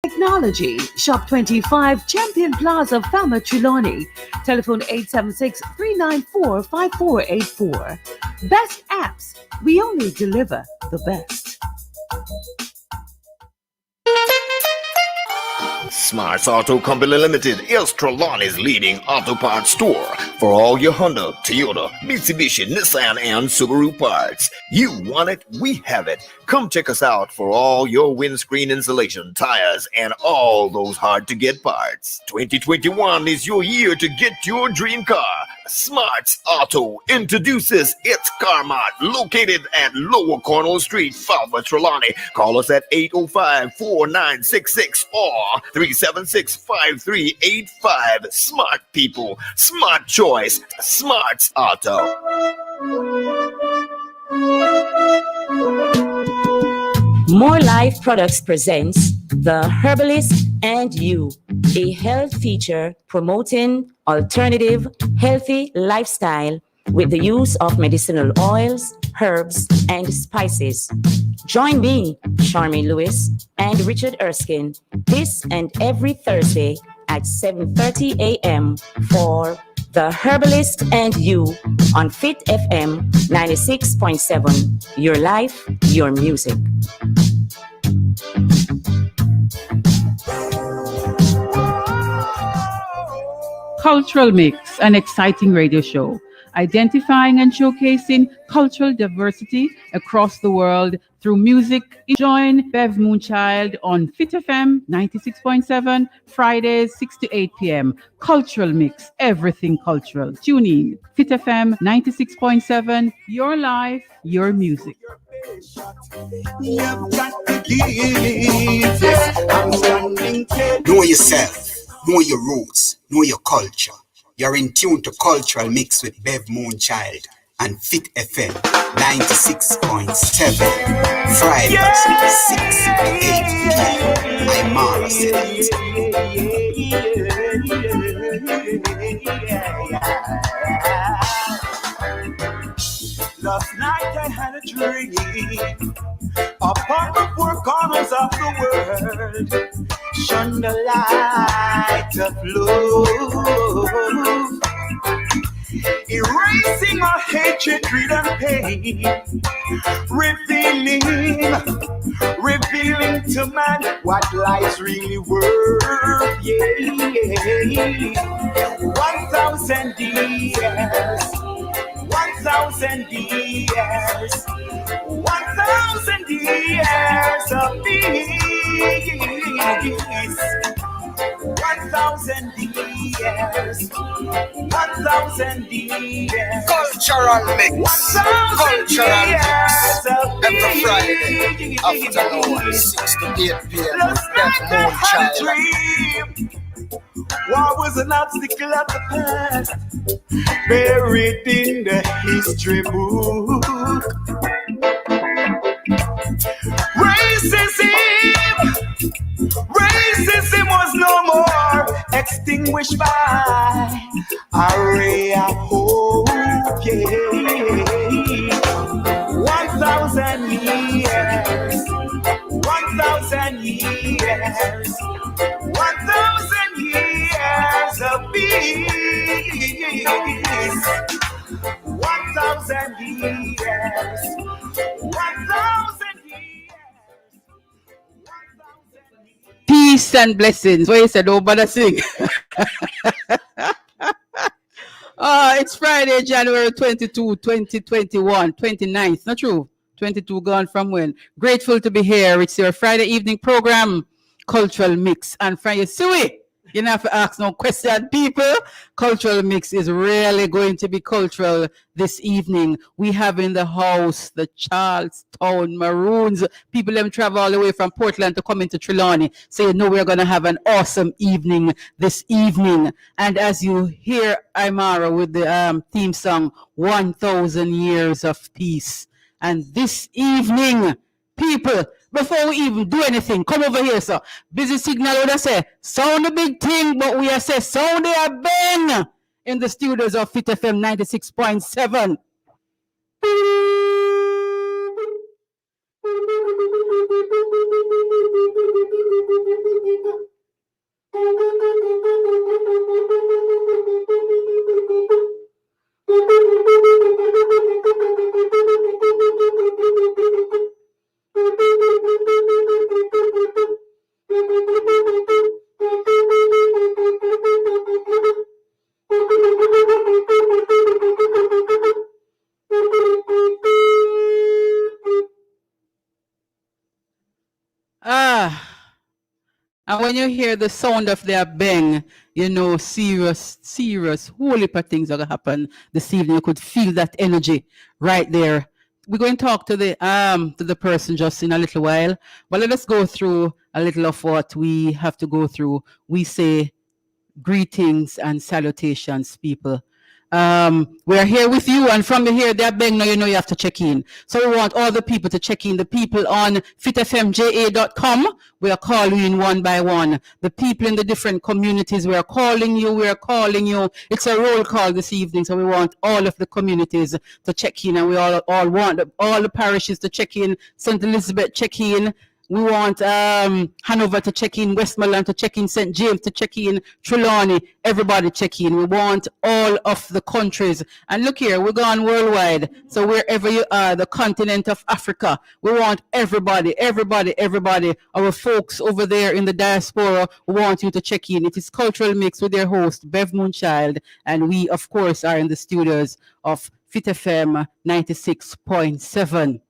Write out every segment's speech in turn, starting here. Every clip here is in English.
Technology. Shop 25 Champion Plaza, Falmouth, Trelawney. Telephone 876-394-5484. Best apps. We only deliver the best. Smarts Auto Company Limited is Trelawney's leading auto parts store for all your Honda, Toyota, Mitsubishi, Nissan, and Subaru parts. You want it, we have it. Come check us out for all your windscreen insulation, tires, and all those hard-to-get parts. 2021 is your year to get your dream car. Smarts Auto introduces its Car Mart located at Lower Cornwall Street, Falmouth, Trelawney. Call us at 805-4966 or 376-5385. Smart people, smart choice, Smarts Auto. More Life Products presents The Herbalist and You, a health feature promoting alternative, healthy lifestyle with the use of medicinal oils, herbs, and spices. Join me, Charmaine Lewis, and Richard Erskine this and every Thursday at 7:30 a.m. for The Herbalist and You on Fit FM 96.7. Your life, your music. Cultural Mix, an exciting radio show, identifying and showcasing cultural diversity across the world through music. Join Bev Moonchild on Fit FM 96.7, Fridays 6 to 8 p.m. Cultural Mix, everything cultural. Tune in. Fit FM 96.7, your life, your music. Know yourself, know your roots, know your culture. You're in tune to Cultural Mix with Bev Moonchild and Fit FM 96.7. Fridays 6 to 8 p.m. I'm Mara said Last night I had a dream upon the four corners of the world, shone the light of love, erasing our hatred, greed, and pain, revealing to man what life's really worth. Yeah, 1,000 years. 1,000 years, 1,000 years of peace, 1,000 years, 1,000 years. Cultural Mix, 1,000 years of every Friday afternoon 6 to 8 p.m. with Bev Moonchild. War was an obstacle of the past, buried in the history book. Racism was no more, extinguished by a ray of hope. Yeah, 1,000 years, 1,000 years, 1,000 years of peace, 1,000 years, 1,000 years. Peace and blessings. What you said, oh, but I sing. It's Friday, January 22, 2021, 29th. Not true. 22 gone from when? Grateful to be here. It's your Friday evening program, Cultural Mix. And from you see it, you don't have to ask no question, people. Cultural Mix is really going to be cultural this evening. We have in the house the Charlestown Maroons. People them travel all the way from Portland to come into Trelawney. So you know we're going to have an awesome evening this evening. And as you hear Imara with the theme song, 1,000 Years of Peace. And this evening, people, before we even do anything, come over here, sir. Busy signal would have say, sound a big thing, but we are say, sound a bang in the studios of Fit FM 96.7. And when you hear the sound of their bang, you know serious, whole heap of things are gonna happen this evening. You could feel that energy right there. We're going to talk to the person just in a little while, but let us go through a little of what we have to go through. We say greetings and salutations, people. We're here with you, and from here, they're bang now, you know you have to check in. So we want all the people to check in. The people on fitfmja.com, we are calling in one by one. The people in the different communities, we are calling you. It's a roll call this evening, so we want all of the communities to check in, and we all want all the parishes to check in. St. Elizabeth, check in. We want Hanover to check in, Westmoreland to check in, St. James to check in, Trelawney, everybody check in. We want all of the countries. And look here, we're going worldwide. So wherever you are, the continent of Africa, we want everybody, our folks over there in the diaspora, we want you to check in. It is Cultural Mix with their host, Bev Moonchild. And we, of course, are in the studios of Fit FM 96.7.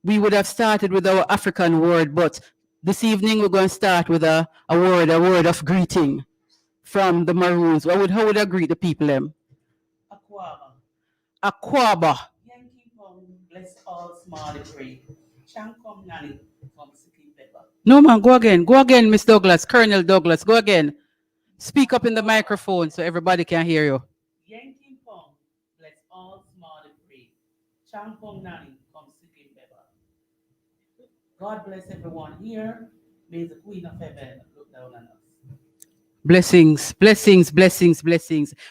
We would have started with our African word, but this evening we're going to start with a word of greeting from the Maroons. How would I greet the people? Aquaba. Yankee Pong, bless all small free. Chankom Nani from Sikin Pepper. No man, go again, Miss Douglas, Colonel Douglas, go again. Speak up in the microphone so everybody can hear you. Yankee Pong, bless all small free. Chankom Nani from Sikin Pepper. God bless everyone here. May the Queen of Heaven look down on us. Blessings.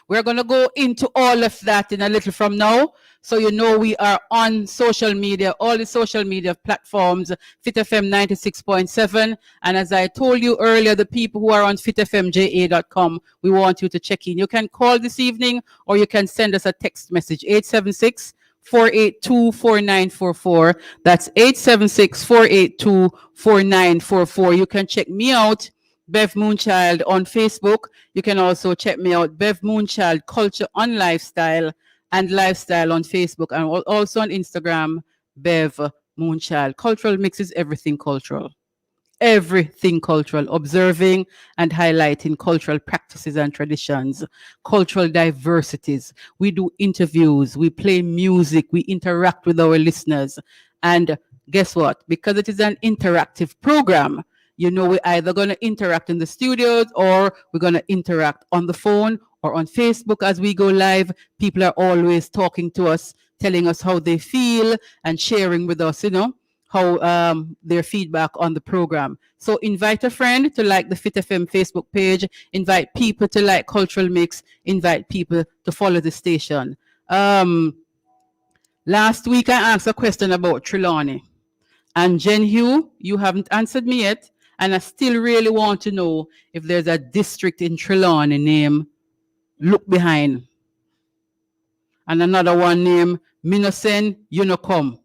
We're going to go into all of that in a little from now. So you know we are on social media, all the social media platforms, FitFM 96.7. And as I told you earlier, the people who are on fitfmja.com, we want you to check in. You can call this evening or you can send us a text message, 876-482-4944. That's 876-482-4944. You can check me out, Bev Moonchild, on Facebook. You can also check me out, Bev Moonchild Culture on Lifestyle and Lifestyle on Facebook, and also on Instagram, Bev Moonchild. Cultural Mix is everything cultural. Everything cultural, observing and highlighting cultural practices and traditions, cultural diversities. We do interviews, we play music, we interact with our listeners. And guess what? Because it is an interactive program, you know, we're either going to interact in the studios or we're going to interact on the phone or on Facebook as we go live. People are always talking to us, telling us how they feel and sharing with us, you know, how their feedback on the program. So invite a friend to like the Fit FM Facebook page, invite people to like Cultural Mix, invite people to follow the station. Last week I asked a question about Trelawney, and Jen Hugh, you haven't answered me yet, and I still really want to know if there's a district in Trelawney named Look Behind, and another one named Minosen Unicom.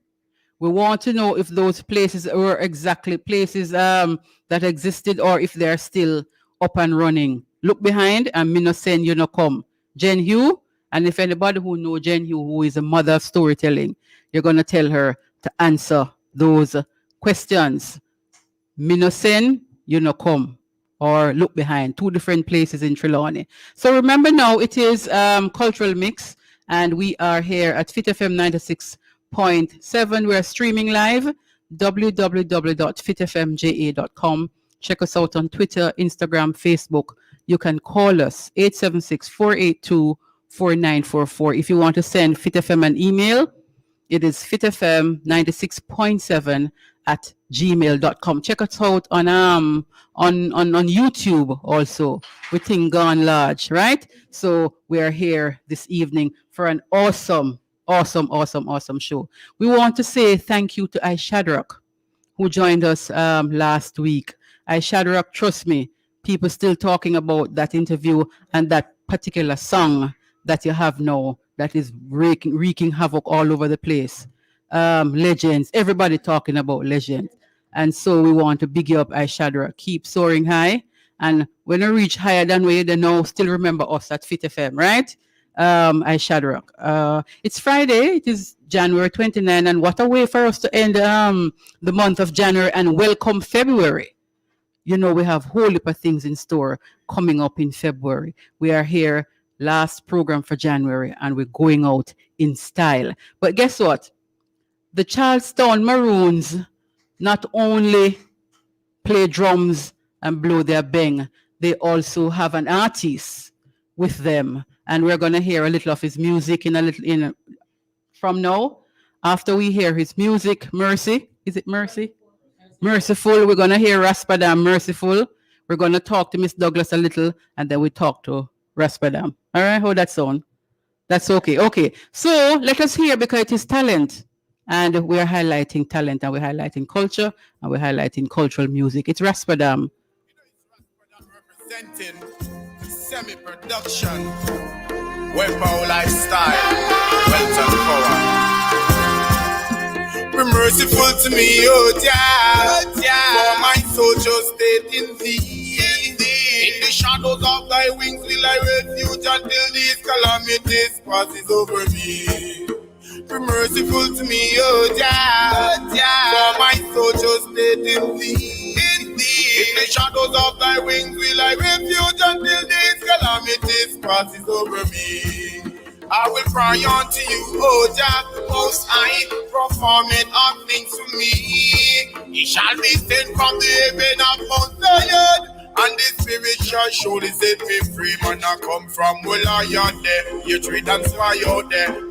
We want to know if those places were exactly places that existed or if they're still up and running. Look Behind and Minosen Unicom. Jen Hugh, and if anybody who knows Jen Hugh, who is a mother of storytelling, you're going to tell her to answer those questions. Minosen Unicom or Look Behind, two different places in Trelawney. So remember now, it is Cultural Mix, and we are here at Fit FM 96.7. We're streaming live, www.fitfmja.com. Check us out on Twitter, Instagram, Facebook. You can call us, 876-482-4944. If you want to send Fit FM an email, it is fitfm96.7 at gmail.com. Check us out on YouTube also. We think gone large, right? So we are here this evening for an awesome show. We want to say thank you to iShadrach who joined us last week. Shadrach, trust me, people still talking about that interview and that particular song that you have now that is wreaking havoc all over the place. Legends, everybody talking about legends. And so we want to big you up, Shadrach. Keep soaring high. And when you reach higher than where you know, still remember us at Fit FM, right? Shadrach. It's Friday. It is January 29, and what a way for us to end the month of January and welcome February. You know, we have a whole heap of things in store coming up in February. We are here, last program for January, and we're going out in style. But guess what? The Charlestown Maroons not only play drums and blow their bang, they also have an artist with them. And we're going to hear a little of his music from now. After we hear his music, Mercy. Is it Mercy? Merciful. We're going to hear Raspadam, Merciful. We're going to talk to Miss Douglas a little, and then we talk to Raspadam. All right, how that sound? That's okay. Okay, so let us hear, because it is talent. And we're highlighting talent, and we're highlighting culture, and we're highlighting cultural music. It's Raspadam. Representing semi-production, Webber lifestyle, wealth and power. Be merciful to me, oh Jah, for my soul just stayed in thee. In the shadows of thy wings will I refuge until these calamities passes over me. Be merciful to me, oh Jah, for my soul just stayed in thee. In the shadows of thy wings will I refuge until these calamities passes over me. I will cry unto you, oh Jah, most high, performing all things to me. He shall be sent from the heaven of Mount Zion, and the Spirit shall surely set me free. Man, I come from where I am there, you treat and sway out there.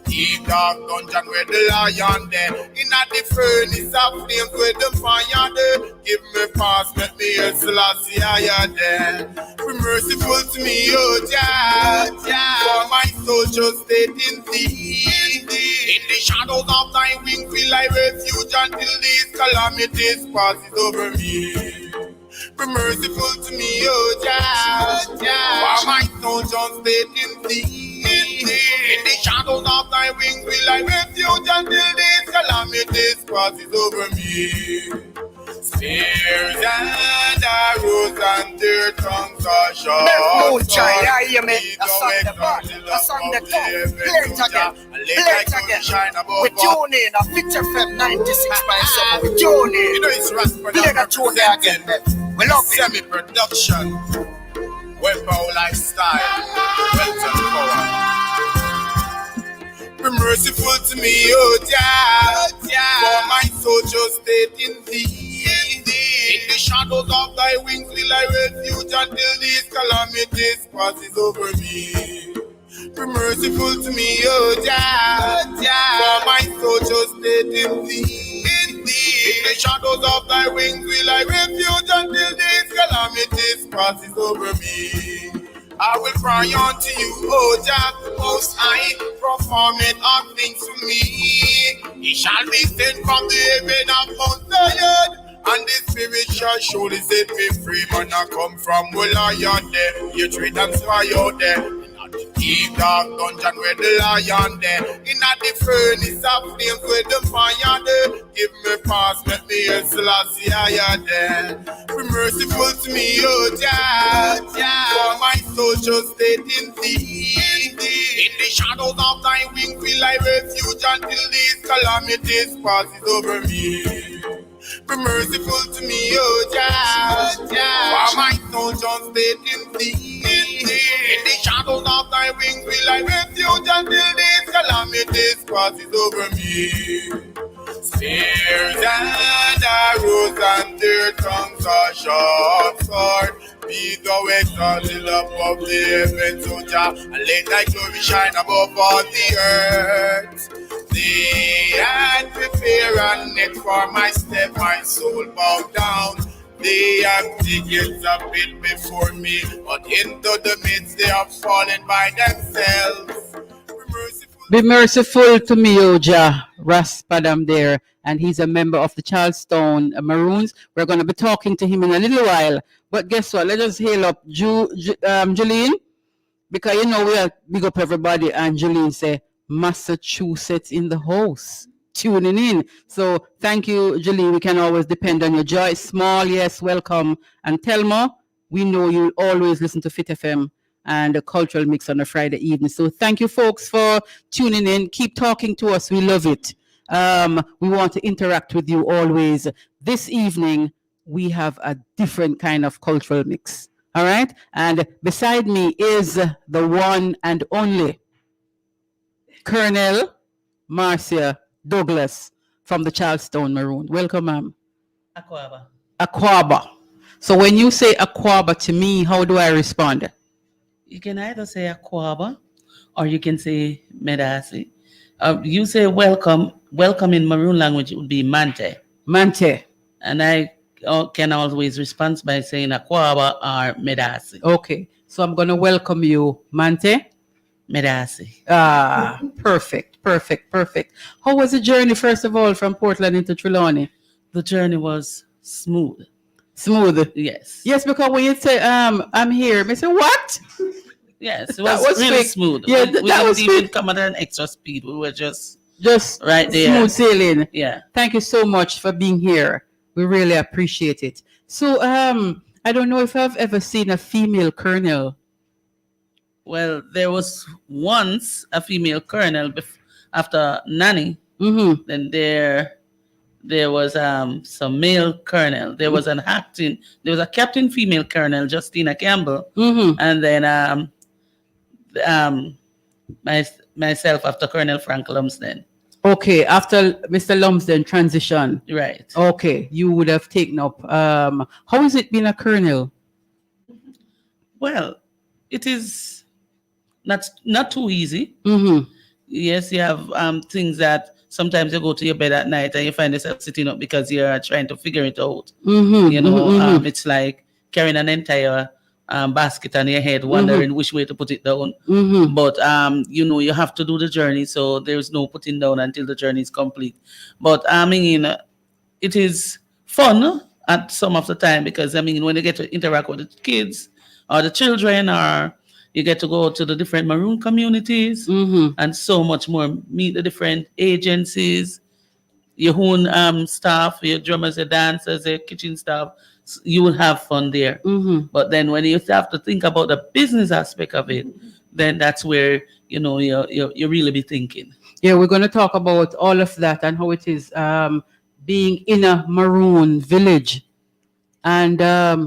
Deep dark dungeon where the lion there. In at the furnace of flames where the fire there. Give me pass, let me hear Selassie higher there. Be merciful to me, oh Jah, for my soul just stayed in thee. In the shadows of thy wings will I refuge until these calamities passes over me. Be merciful to me, oh Jah, for my soul just stayed in thee. In the shadows of thy wings will I refuge until these calamities passes over me. Spears and arrows and their tongues are sharp. Moonshine, I hear me. A song the bar, a song the top. Play it again, play it again. We tune in, a Fit FM 96.7. We tune in. You know it's Raspadam. Play the tune there again, we love it. Semi-production, Webber lifestyle, wealth and power. Be merciful to me, oh Jah, for my soul just stayed in thee. In the shadows of thy wings will I refuge until these calamities passes over me. Be merciful to me, oh Jah, for my soul just stayed in thee. In the shadows of thy wings will I refuge until these calamities passes over me. I will cry unto you, oh Jah, most high, performing all things to me. He shall be sent from the heaven of Mount Zion, and the Spirit shall surely set me free. Man, I come from where I am there, you treat and sway out there. Deep dark dungeon where the lion there. In at the furnace of flames where the fire there. Give me pass, let me hear Selassie higher there. Be merciful to me, oh Jah, for my soul just stayed in thee. In the shadows of thy wings will I refuge until these calamities passes over me. Be merciful to me, oh Jah, for my soul just stayed in thee. In the shadows of thy wings will I refuge until these calamities passes over me. Spears and arrows and their tongues are sharp sword. Be thou exalted above the heavens, O Jah, and let thy glory shine above all the earth. Thee and prepare a net for my step, my soul bow down. They have tickets a bit before me, but into the midst they have fallen by themselves. Be merciful to me, O Jah, Raspadam there, and he's a member of the Charleston Maroons. We're going to be talking to him in a little while. But guess what? Let us hail up Jolene, because you know we'll big up everybody, and Jolene say Massachusetts in the house, tuning in. So thank you, Jolene. We can always depend on you. Joyce Small, yes, welcome. And Thelma, we know you always listen to Fit FM and the Cultural Mix on a Friday evening. So thank you, folks, for tuning in. Keep talking to us. We love it. We want to interact with you always. This evening, we have a different kind of cultural mix. All right? And beside me is the one and only Colonel Marcia Douglas from the Charleston Maroon. Welcome, ma'am. Aquaba. Aquaba. So when you say Aquaba to me, how do I respond? You can either say Aquaba or you can say Medasi. You say welcome. Welcome in Maroon language would be Mante. Mante. And I can always respond by saying Aquaba or Medasi. Okay. So I'm going to welcome you, Mante. Medasi. Ah, perfect, perfect, perfect. How was the journey, first of all, from Portland into Trelawney? The journey was smooth. Smooth? Yes. Yes, because when you say, I'm here, I say, what? Yes, it That was was really quick. smooth. Yeah, we that didn't was even quick. come at an extra speed. We were just right there. Smooth sailing. Yeah. Thank you so much for being here. We really appreciate it. So, I don't know if I've ever seen a female colonel. Well, there was once a female colonel after Nanny. Mm-hmm. Then there was some male colonel. There was an acting. There was a captain female colonel, Justina Campbell, Mm-hmm. and then myself after Colonel Frank Lumsden. Okay, after Mr. Lumsden transition. Right. Okay, you would have taken up. How is it being a colonel? Well, it is not too easy. Mm-hmm. Yes, you have things that sometimes you go to your bed at night and you find yourself sitting up because you're trying to figure it out. Mm-hmm. You know, mm-hmm. it's like carrying an entire basket on your head, wondering which way to put it down. Mm-hmm. But you know, you have to do the journey, so there's no putting down until the journey is complete. But I mean, it is fun at some of the time because I mean, when you get to interact with the kids or the children, or you get to go to the different Maroon communities Mm-hmm. and so much more, meet the different agencies, your own staff, your drummers, your dancers, your kitchen staff. You will have fun there. Mm-hmm. But then when you have to think about the business aspect of it, then that's where, you know, you really be thinking. Yeah, we're going to talk about all of that and how it is being in a Maroon village and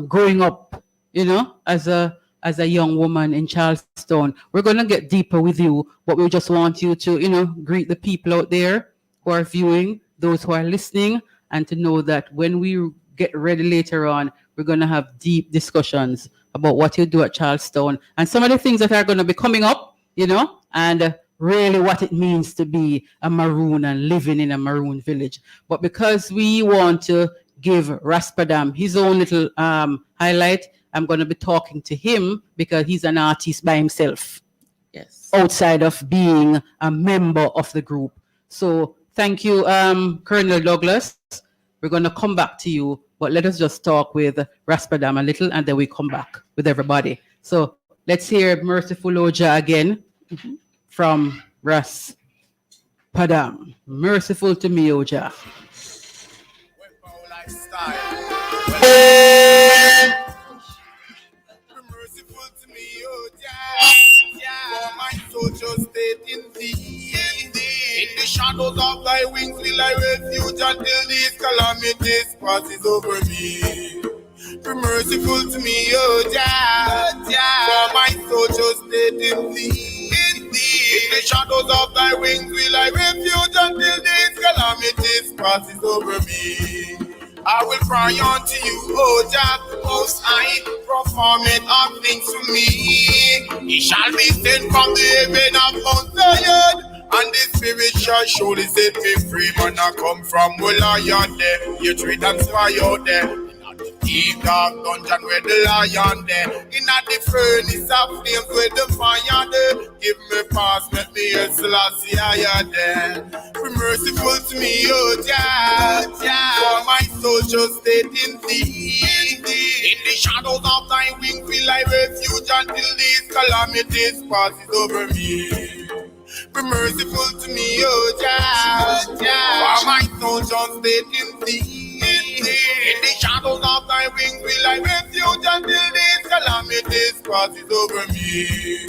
growing up, you know, as a young woman in Charleston. We're going to get deeper with you, but we just want you to, you know, greet the people out there who are viewing, those who are listening, and to know that when we get ready later on, we're going to have deep discussions about what you do at Charleston and some of the things that are going to be coming up, you know, and really what it means to be a Maroon and living in a Maroon village. But because we want to give Raspadam his own little highlight, I'm going to be talking to him because he's an artist by himself. Yes. Outside of being a member of the group. So thank you, Colonel Douglas. We're going to come back to you, but let us just talk with Raspadam a little and then we come back with everybody. So let's hear Merciful Oja again from Raspadam. Merciful to me, Oja. Merciful to me, for my soul just stayed in thee. In the shadows of thy wings will I refuge until these calamities passes over me. Be merciful to me, oh Jah, for my soul just stayed in thee. In the shadows of thy wings will I refuge until these calamities passes over me. I will cry unto you, oh Jah, most high, perform it all things for me. He shall be sent from the heaven of Mount Zion, and the Spirit shall surely set me free. Man, I come from where I am there, you treat and spy out there. Deep dark dungeon where the lion there. In a the furnace of flames where the fire there. Give me pass, make me a Selassie higher there. Be merciful to me, oh Jah, for my soul just stayed in thee. In the shadows of thy wings will I refuge until these calamities passes over me. Be merciful to me, oh Jah, for my soul just stayed in thee. In the shadows of thy wings will I refuge until these calamities passes over me.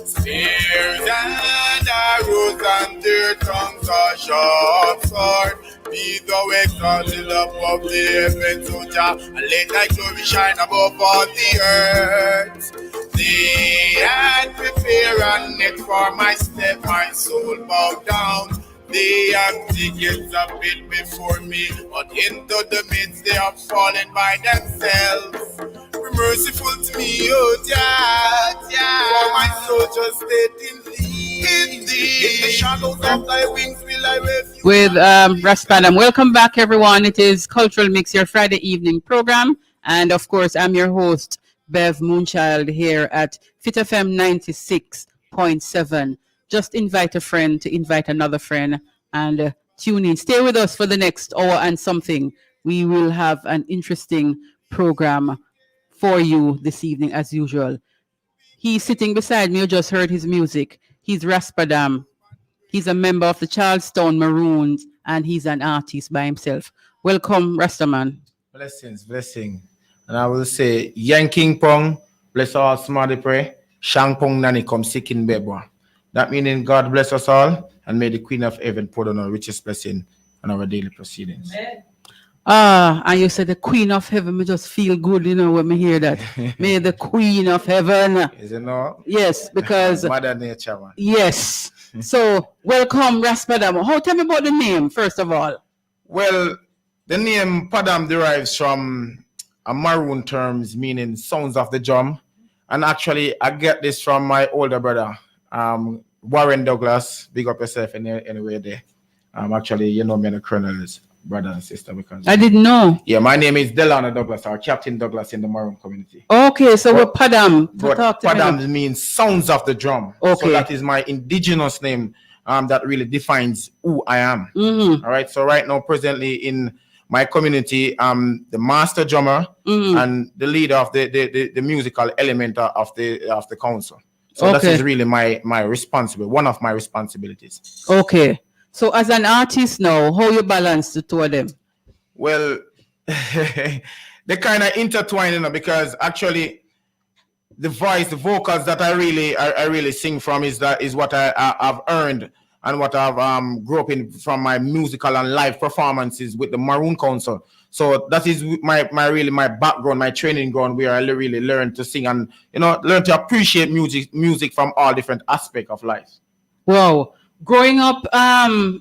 Spears and arrows and their tongues are sharp sword. Be thou exalted above the heavens, O Jah, and let thy glory shine above all the earth. They had prepared a net for my step, my soul bowed down. They have tickets a bit before me, but into the midst they have fallen by themselves. Be merciful to me, oh Jah, for my soul just stayed in thee. In the shadows of thy wings will I refuge. With Raspadam. Welcome back, everyone. It is Cultural Mix, your Friday evening program. And of course, I'm your host, Bev Moonchild, here at Fit FM 96.7. Just invite a friend to invite another friend and tune in. Stay with us for the next hour and something. We will have an interesting program for you this evening, as usual. He's sitting beside me. You just heard his music. He's Raspadam. He's a member of the Charlestown Maroons, and he's an artist by himself. Welcome, Rastaman. Blessings, blessing. And I will say, Yanking Pong, bless all smarty pray, Shang Pong Nani come sick in Bebwa. That meaning God bless us all, and may the Queen of Heaven pour down our richest blessing on our daily proceedings. And you said the Queen of Heaven, me just feel good, when me hear that. May the Queen of Heaven. Is it not? Yes, because Mother Nature, man. Yes. So welcome, Raspadam. Tell me about the name, first of all. Well, the name Padam derives from a Maroon terms meaning sounds of the drum. And actually I get this from my older brother, Warren Douglas. Big up yourself anyway there. Actually, me and the Colonel's brother and sister, because I didn't know. Yeah, my name is Delano Douglas, or Captain Douglas in the Maroon community. Okay, so we're Padam. But Padam means sounds of the drum. Okay. So that is my indigenous name that really defines who I am. Mm-hmm. All right. So right now, presently in my community, I'm the master drummer and the leader of the musical element of the council. So that is really my responsibility, one of my responsibilities. Okay. So as an artist now, how you balance the two of them? Well, they kind of intertwine, because actually the vocals that I really sing from is what I've earned and what I've grew up in from my musical and live performances with the Maroon Council. So that is my background, my training ground, where I really learn to sing and learn to appreciate music from all different aspects of life. Wow. Growing up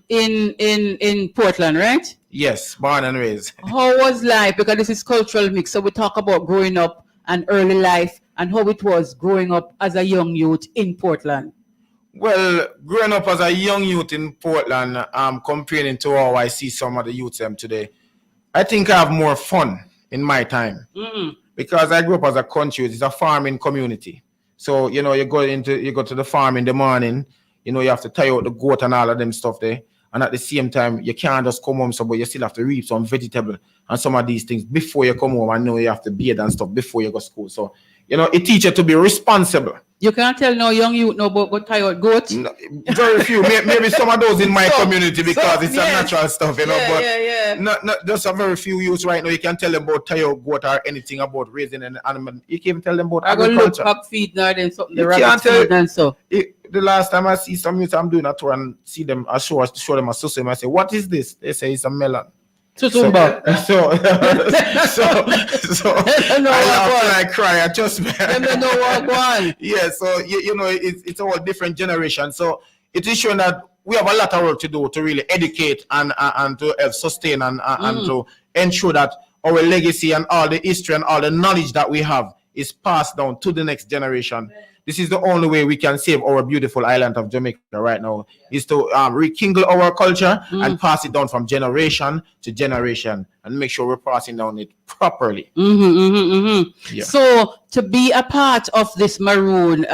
in Portland, right? Yes, born and raised. How was life? Because this is Cultural Mix, so we talk about growing up and early life and how it was growing up as a young youth in Portland. Well, growing up as a young youth in Portland, comparing to how I see some of the youths today, I think I have more fun in my time because I grew up as a country. It's a farming community, so you go to the farm in the morning. You have to tie out the goat and all of them stuff there. And at the same time, you can't just come home, but you still have to reap some vegetable and some of these things before you come home. I know you have to bathe and stuff before you go to school. So, it teaches you to be responsible. You can't tell no young youth about tie out goats? No, very few. Maybe some of those in my community because it's a natural stuff, but not just a very few youths right now. You can tell them about tie out goat or anything about raising an animal. You can't even tell them about agriculture. I go look feed now then something the rabbit feed and so. The last time I see some youth, I'm doing a tour and see them, I show them a susu. I say, what is this? They say it's a melon. So I laugh and I cry. I just yeah. So it's a whole different generation. So it is showing that we have a lot of work to do to really educate and to help sustain and to ensure that our legacy and all the history and all the knowledge that we have is passed down to the next generation. this is the only way we can save our beautiful island of Jamaica right now, is to rekindle our culture and pass it down from generation to generation and make sure we're passing down it properly. Yeah. So to be a part of this Maroon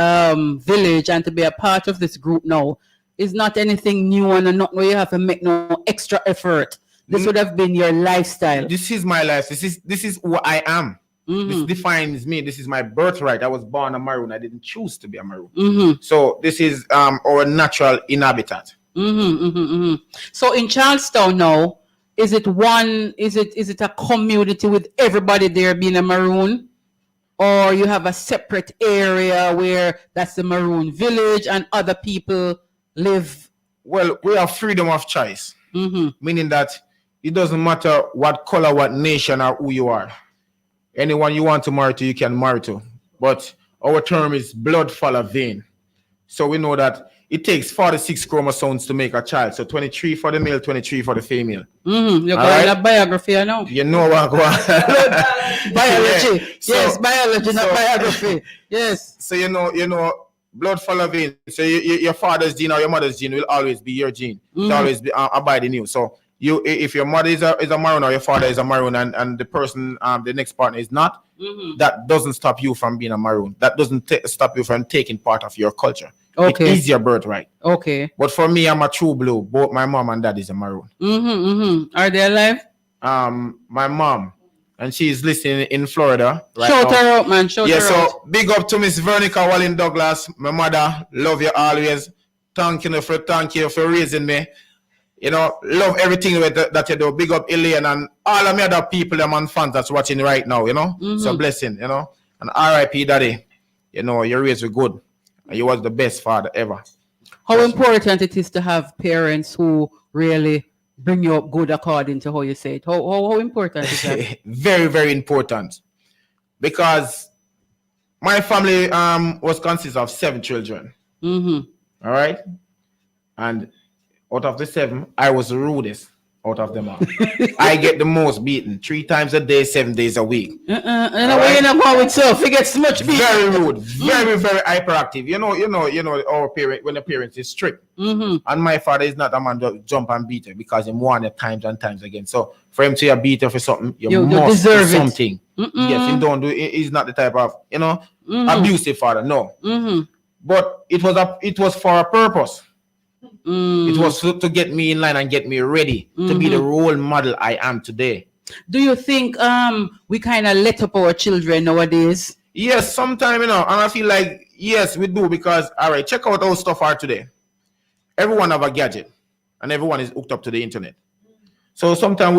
village and to be a part of this group now is not anything new and not where you have to make no extra effort. This would have been your lifestyle. This is my life. This is who I am. This defines me. This is my birthright. I was born a Maroon. I didn't choose to be a Maroon. So this is our natural inhabitat. So in Charlestown now, is it a community with everybody there being a Maroon? Or you have a separate area where that's the Maroon village and other people live? Well, we have freedom of choice, meaning that it doesn't matter what color, what nation, or who you are. Anyone you want to marry to, you can marry to. But our term is blood follow vein. So we know that it takes 46 chromosomes to make a child. So 23 for the male, 23 for the female. You're going to biography now. You know what? Biology. So- Yes, biology, not biography. Yes. So you know, blood follow vein. So your father's gene or your mother's gene will always be your gene. It'll always be abide in you. So if your mother is a Maroon or your father is a Maroon and the person, the next partner is not, that doesn't stop you from being a Maroon. That doesn't stop you from taking part of your culture. Okay. It is your birthright. Okay. But for me, I'm a true blue. Both my mom and dad is a Maroon. Are they alive? My mom, and she's listening in Florida right Shout now. her out, man. Shout Yeah, her so out. big up to Miss Veronica Wallin Douglas, my mother. Love you always. Thank you for raising me. You know, love everything that you do. Big up Elaine and all of my other people, them and fans that's watching right now, you know. So blessing, you know. And R.I.P. Daddy, you know, you raised me good. And you was the best father ever. How important it is to have parents who really bring you up good according to how you say it. How important is that? Very, very important. Because my family was consist of 7 children. All right. And out of the 7, I was the rudest out of them all. I get the most beaten 3 times a day, 7 days a week. And away in a go with self, it gets much beaten. Very rude, very, very hyperactive. You know, our parent, when the parents is strict. And my father is not a man to jump and beat her because he won it times and times again. So for him to beat her for something, you must deserve do it. something. Yes, he don't do. He's not the type of abusive father. No. But it was for a purpose. It was to get me in line and get me ready to be the role model I am today. Do you think we kind of let up our children nowadays? Yes, sometimes, you know, and I feel like, yes, we do because, all right, check out how stuff are today. Everyone have a gadget and everyone is hooked up to the internet. So sometimes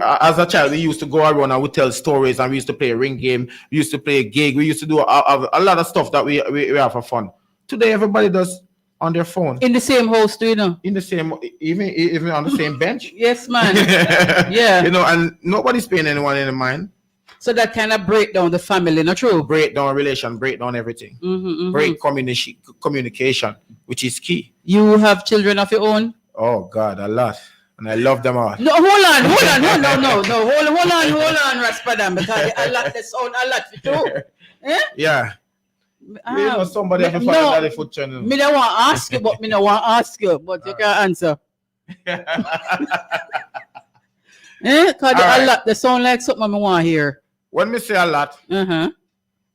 as a child, we used to go around and we tell stories and we used to play a ring game. We used to play a gig. We used to do a lot of stuff that we have for fun. Today, everybody does on their phone. In the same house, too, you know? In the same, even on the same bench. Yes, man. Yeah. You know, and nobody's paying anyone any mind. So that kind of break down the family, not true? Break down relation, break down everything. Break communication, which is key. You have children of your own? Oh, God, a lot. And I love them all. No, hold on. Hold on, Raspadam, because a lot they sound a lot for you. Eh? Yeah. You know, somebody have to find that food channel. Me don't want to ask you, but me don't want to ask you, but you can answer. Because a lot they sound like something I want to hear. When me say a lot,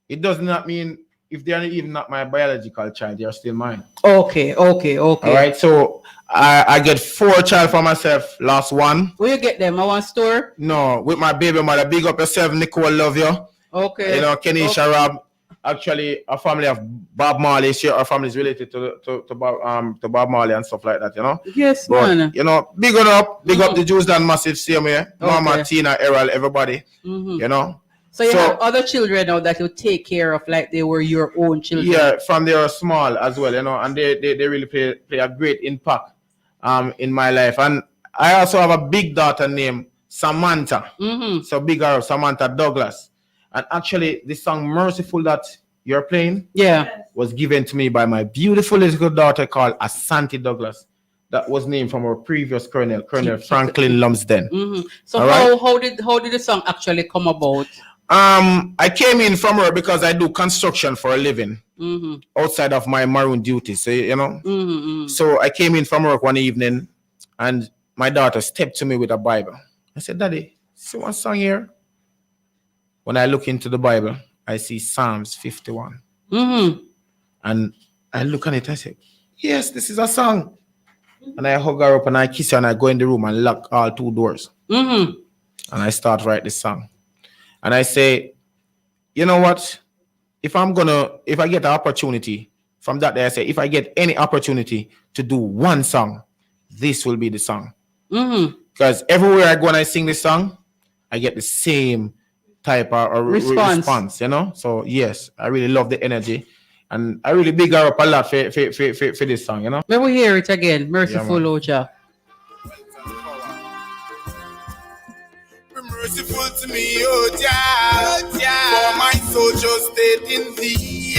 it does not mean if they are even not my biological child, they are still mine. Okay. All right, so I get 4 child for myself. Last one. Where you get them? I want store? No, with my baby mother. Big up yourself, Nicole. Love you. Okay. You know, Kenisha Rob. Actually, a family of Bob Marley. Our family is related to Bob Marley and stuff like that. You know. Yes, but, man. you know, big up the Jews done massive same way. Mama, Tina, Errol, everybody. You know. So you have other children now that you take care of like they were your own children. Yeah, from they are small as well, you know, and they really play a great impact in my life. And I also have a big daughter named Samantha. So big girl, Samantha Douglas. And actually, this song "Merciful" that you're playing, was given to me by my beautiful little daughter called Asante Douglas. That was named from our previous Colonel Franklin Lumsden. So how did the song actually come about? I came in from work because I do construction for a living outside of my maroon duties. So, you know, so I came in from work one evening, and my daughter stepped to me with a Bible. I said, "Daddy, see one song here?" When I look into the Bible, I see Psalms 51. And I look at it, I say, "Yes, this is a song." And I hug her up and I kiss her and I go in the room and lock all 2 doors. And I start write this song. And I say, you know what? If I get an opportunity from that day, I say, if I get any opportunity to do one song, this will be the song. Because everywhere I go and I sing this song, I get the same type of response, you know? So yes, I really love the energy. And I really big her up a lot for this song, you know? Let me hear it again. Merciful, Oja. Be merciful to me, oh Jah. For my soul just stayed in thee.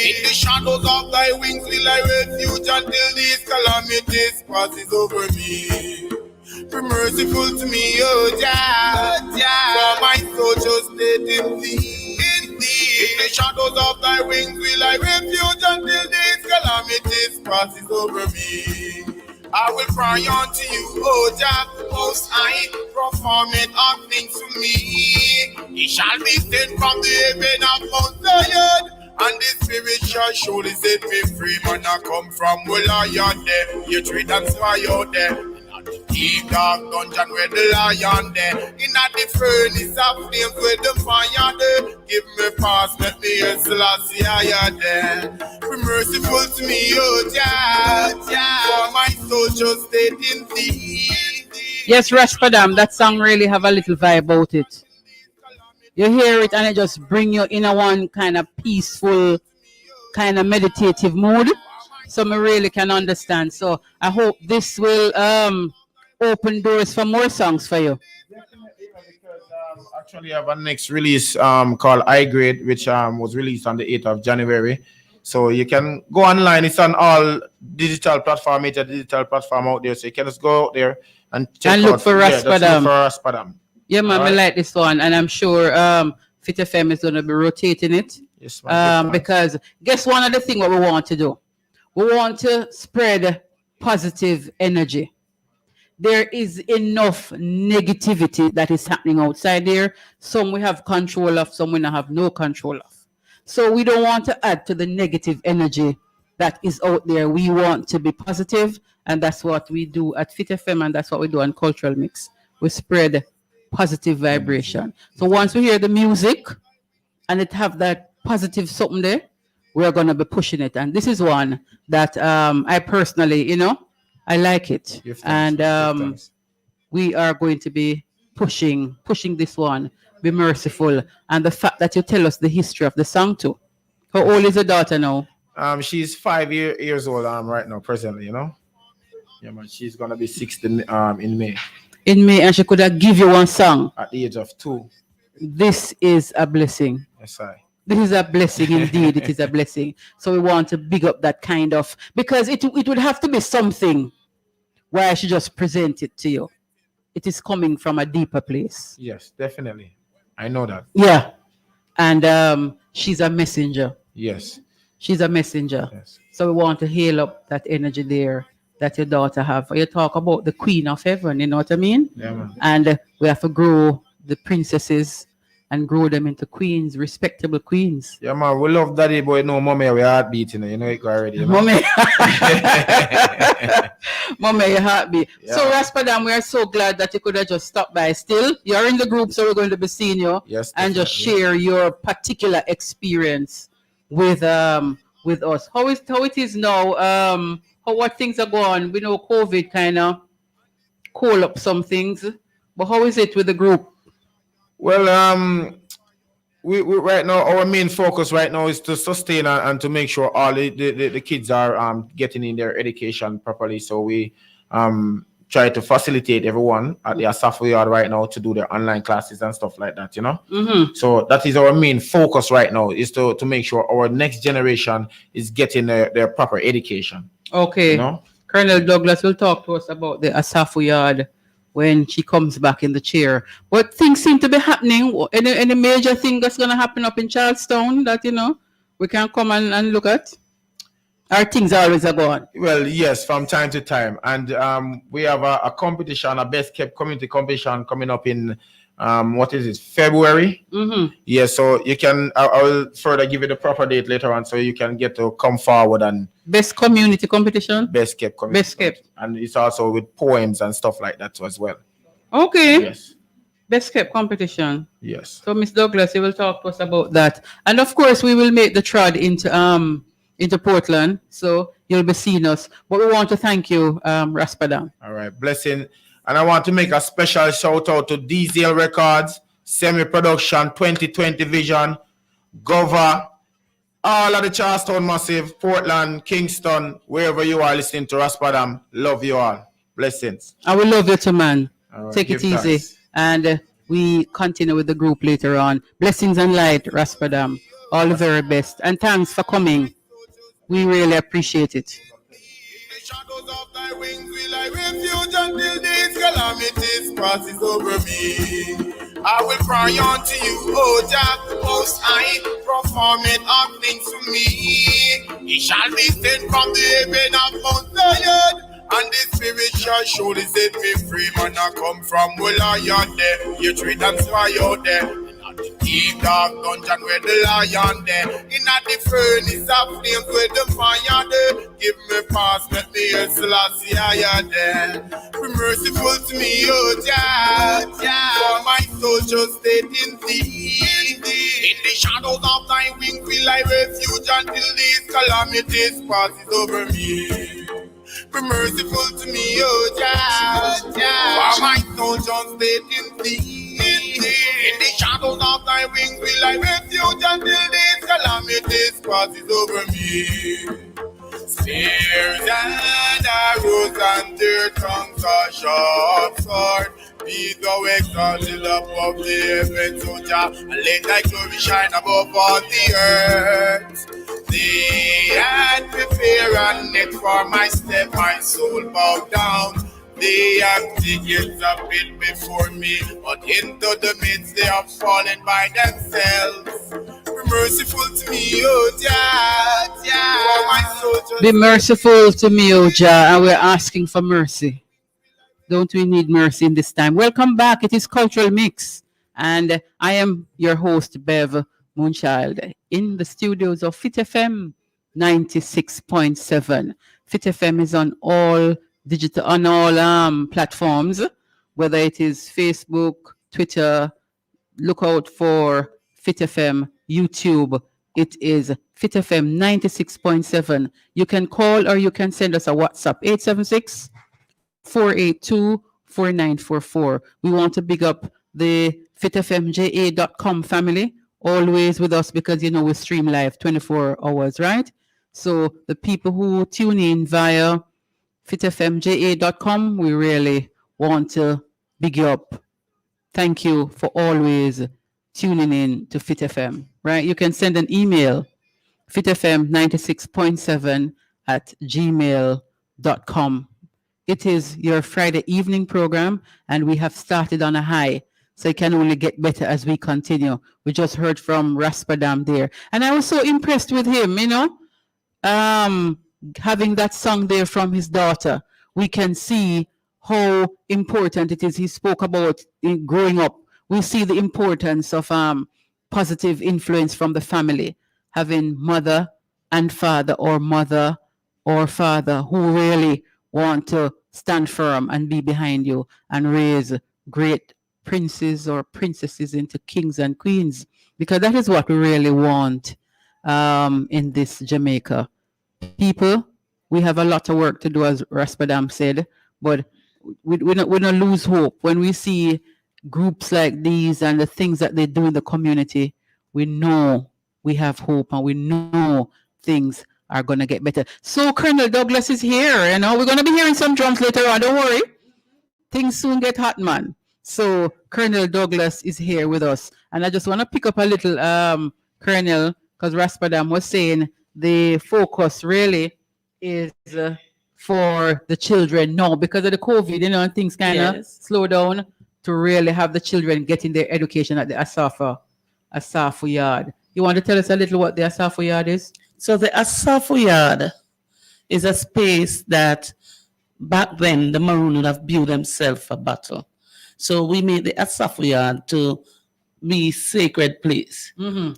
In the shadows of thy wings will I refuge until these calamities passes over me. Be merciful to me, oh Jah. For my soul just stayed in thee. In the shadows of thy wings will I refuge until these calamities passes over me. I will cry unto you, O Jah, most high, perform it all things to me. He shall be sent from the heaven of Mount Zion, and the Spirit shall surely set me free. Man, I come from where I am there, you treat and spy out there. Deep dark dungeon where the lion there. In at the furnace of flames where the fire there. Give me pass, let me hear Selassie higher there. Be merciful to me, oh Jah, for my soul just stayed in thee. Yes, Raspadam, that song really have a little vibe about it. You hear it and it just bring you in a one kind of peaceful, kind of meditative mood. So I really can understand. So I hope this will open doors for more songs for you. Actually, I have a next release called High Grade, which was released on the 8th of January. So you can go online. It's on all digital platform, major digital platform out there. So you can just go out there and check and out. look for Raspadam. Raspadam. Yeah, man, I like this one, and I'm sure Fit FM is going to be rotating it. Yes, because guess one of the things what we want to do. We want to spread positive energy. There is enough negativity that is happening outside there. Some we have control of, some we don't have no control of. So we don't want to add to the negative energy that is out there. We want to be positive, and that's what we do at Fit FM, and that's what we do on Cultural Mix. We spread positive vibration. So once we hear the music and it have that positive something there, we are going to be pushing it. And this is one that I personally, I like it. And we are going to be pushing this one. Be merciful. And the fact that you tell us the history of the song too. How old is your daughter now? She's 5 years old right now, presently, Yeah, man. She's going to be 6 in May. In May, and she could have give you one song. At the age of 2. This is a blessing. Yes, I. This is a blessing indeed. It is a blessing. So we want to big up that kind of, because it would have to be something where I should just present it to you. It is coming from a deeper place. Yes, definitely. I know that. Yeah. And she's a messenger. Yes. She's a messenger. Yes. So we want to hail up that energy there that your daughter have. You talk about the Queen of Heaven, you know what I mean? Yeah, man. And we have to grow the princesses and grow them into queens, respectable queens. Yeah, man, we love daddy, boy. No, mommy, we heartbeat, you know it already. Mommy. Mommy, your heartbeat. Yeah. So, Raspadam, we are so glad that you could have just stopped by. Still, you're in the group, so we're going to be seeing you. Yes, and just share your particular experience with us. How it is now? What things are going? We know COVID kind of call up some things, but how is it with the group? Well, we right now, our main focus right now is to sustain and to make sure all the kids are getting in their education properly. So we try to facilitate everyone at the Asafo Yard right now to do their online classes and stuff like that, Mm-hmm. So that is our main focus right now, is to make sure our next generation is getting their proper education. Okay. Colonel Douglas will talk to us about the Asafo Yard when she comes back in the chair. But things seem to be happening. Any major thing that's going to happen up in Charlestown that, we can come and look at? Our things always are going. Well, yes, from time to time. And we have a competition, a best kept community competition coming up in, February? Mm-hmm. Yeah, so you can, I will further give you the proper date later on so you can get to come forward and. Best community competition? Best kept community. Best kept. And it's also with poems and stuff like that as well. Okay. Yes. Best kept competition. Yes. So, Miss Douglas, you will talk to us about that. And of course, we will make the trod into Portland. So you'll be seeing us. But we want to thank you, Raspadam. All right. Blessing. And I want to make a special shout out to Diesel Records, Semi Production, 2020 Vision, Gova, all of the Charlestown Massive, Portland, Kingston, wherever you are listening to Raspadam. Love you all. Blessings. I will love you too, man. Right, take it easy. Thanks. And we continue with the group later on. Blessings and light, Raspadam. All the very best. And thanks for coming. We really appreciate it. Shadows of thy wings will I refuge until these calamities passes over me. I will cry unto you, O Jah, most high, perform it all things for me. He shall be sent from the heaven of Mount Zion, and the Spirit shall surely set me free. Man, I come from where I am there, you treat and spy out there. Deep dark dungeon where the lion there. In at the furnace of flames where the fire there. Give me pass, let me hear Selassie higher there. Be merciful to me, oh Jah, for my soul just stayed in thee. In the shadows of thy wings will I refuge until these calamities passes over me. Be merciful to me, oh Jah, for my soul just stayed in thee. In the shadows of thy wings will I refuge until these calamities passes over me. Spears and arrows and their tongues are sharp sword. Be thou exalted above the heavens, O Jah, and let thy glory shine above all the earth. They had prepared a net for my step, my soul bowed down. They have tickets a bit before me, but into the midst they have fallen by themselves. Be merciful to me, O Jah, for my soul just Be merciful to me, O Jah, and we're asking for mercy. Don't we need mercy in this time? Welcome back. It is Cultural Mix, and I am your host, Bev Moonchild, in the studios of Fit FM 96.7. Fit FM is on all digital, on all platforms, whether it is Facebook, Twitter. Look out for Fit FM, YouTube. It is Fit FM 96.7. You can call or you can send us a WhatsApp, 876-482-4944. We want to big up the fitfmja.com family, always with us, because we stream live 24 hours, right? So the people who tune in via fitfmja.com, we really want to big you up. Thank you for always tuning in to Fit FM, right? You can send an email, fitfm96.7 at gmail.com. It is your Friday evening program, and we have started on a high, so it can only get better as we continue. We just heard from Raspadam there, and I was so impressed with him, having that song there from his daughter. We can see how important it is. He spoke about in growing up. We see the importance of positive influence from the family, having mother and father, or mother or father, who really want to stand firm and be behind you and raise great princes or princesses into kings and queens, because that is what we really want in this Jamaica. People, we have a lot of work to do, as Raspadam said, but we don't lose hope. When we see groups like these and the things that they do in the community, we know we have hope, and we know things are going to get better. So Colonel Douglas is here. We're going to be hearing some drums later on. Don't worry. Things soon get hot, man. So Colonel Douglas is here with us. And I just want to pick up a little, Colonel, because Raspadam was saying the focus really is for the children now because of the COVID, and things kind of Yes. slow down to really have the children getting their education at the Asafu Yard. You want to tell us a little what the Asafu Yard is? So the Asafu Yard is a space that back then the Maroon would have built themselves a battle. So we made the Asafu Yard to be sacred place.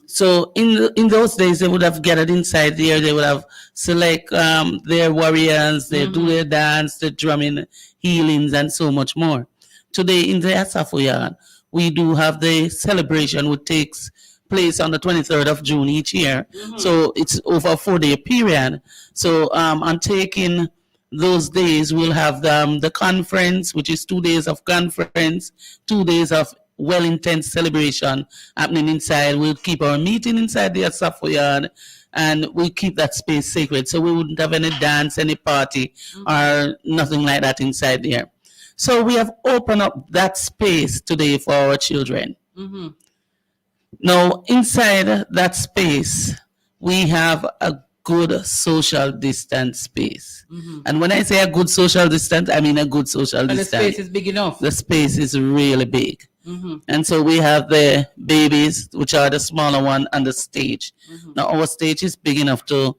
So in those days they would have gathered inside there. They would have select their warriors. They do their dance, the drumming, healings, and so much more. Today in the Asafu Yard, we do have the celebration which takes place on the 23rd of June each year. So it's over a 4-day period. So on taking those days, we'll have the conference, which is 2 days of conference, 2 days of well-intense celebration happening inside. We'll keep our meeting inside the Asafu Yard, and we keep that space sacred. So we wouldn't have any dance, any party, or nothing like that inside there. So we have opened up that space today for our children. Now, inside that space, we have a good social distance space. And when I say a good social distance, I mean a good social And the distance. space is big enough. The space is really big. And so we have the babies, which are the smaller one, on the stage. Now, our stage is big enough to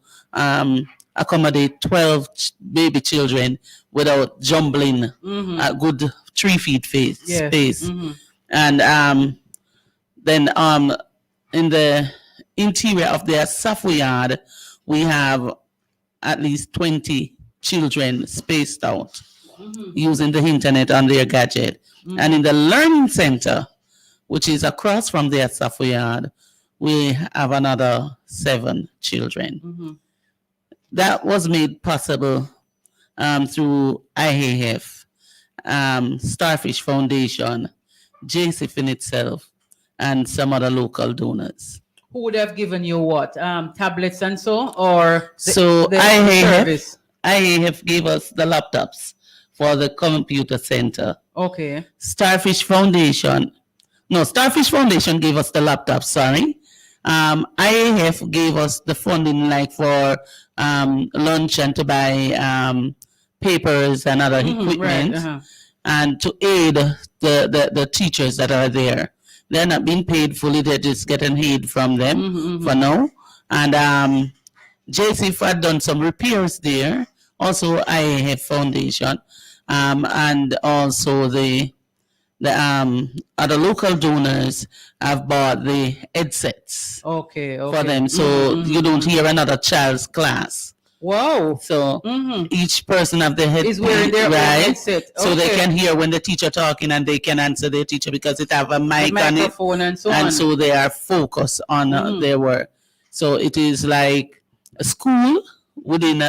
accommodate 12 baby children without jumbling a good 3 feet space. And then in the interior of the Asafu Yard, we have at least 20 children spaced out using the internet on their gadget. And in the learning center, which is across from the Asafu Yard, we have another 7 children. That was made possible through IAF, Starfish Foundation, JCF in itself, and some other local donors. Who would have given you what? Tablets and so? Or So the IAF gave us the laptops for the computer center. Okay. Starfish Foundation gave us the laptops, sorry. IAF gave us the funding like for lunch and to buy papers and other equipment, and to aid the teachers that are there. They're not being paid fully, they're just getting aid from them for now. And JCF had done some repairs there, also IAF Foundation, and also the other local donors have bought the headsets for them, so you don't hear another child's class. Wow. So each person have their headset, Is wearing their own headset. so they Okay. can hear when the teacher talking, and they can answer their teacher because it have a mic on it, Microphone and so and on. so they are focused on their work. So it is like a school within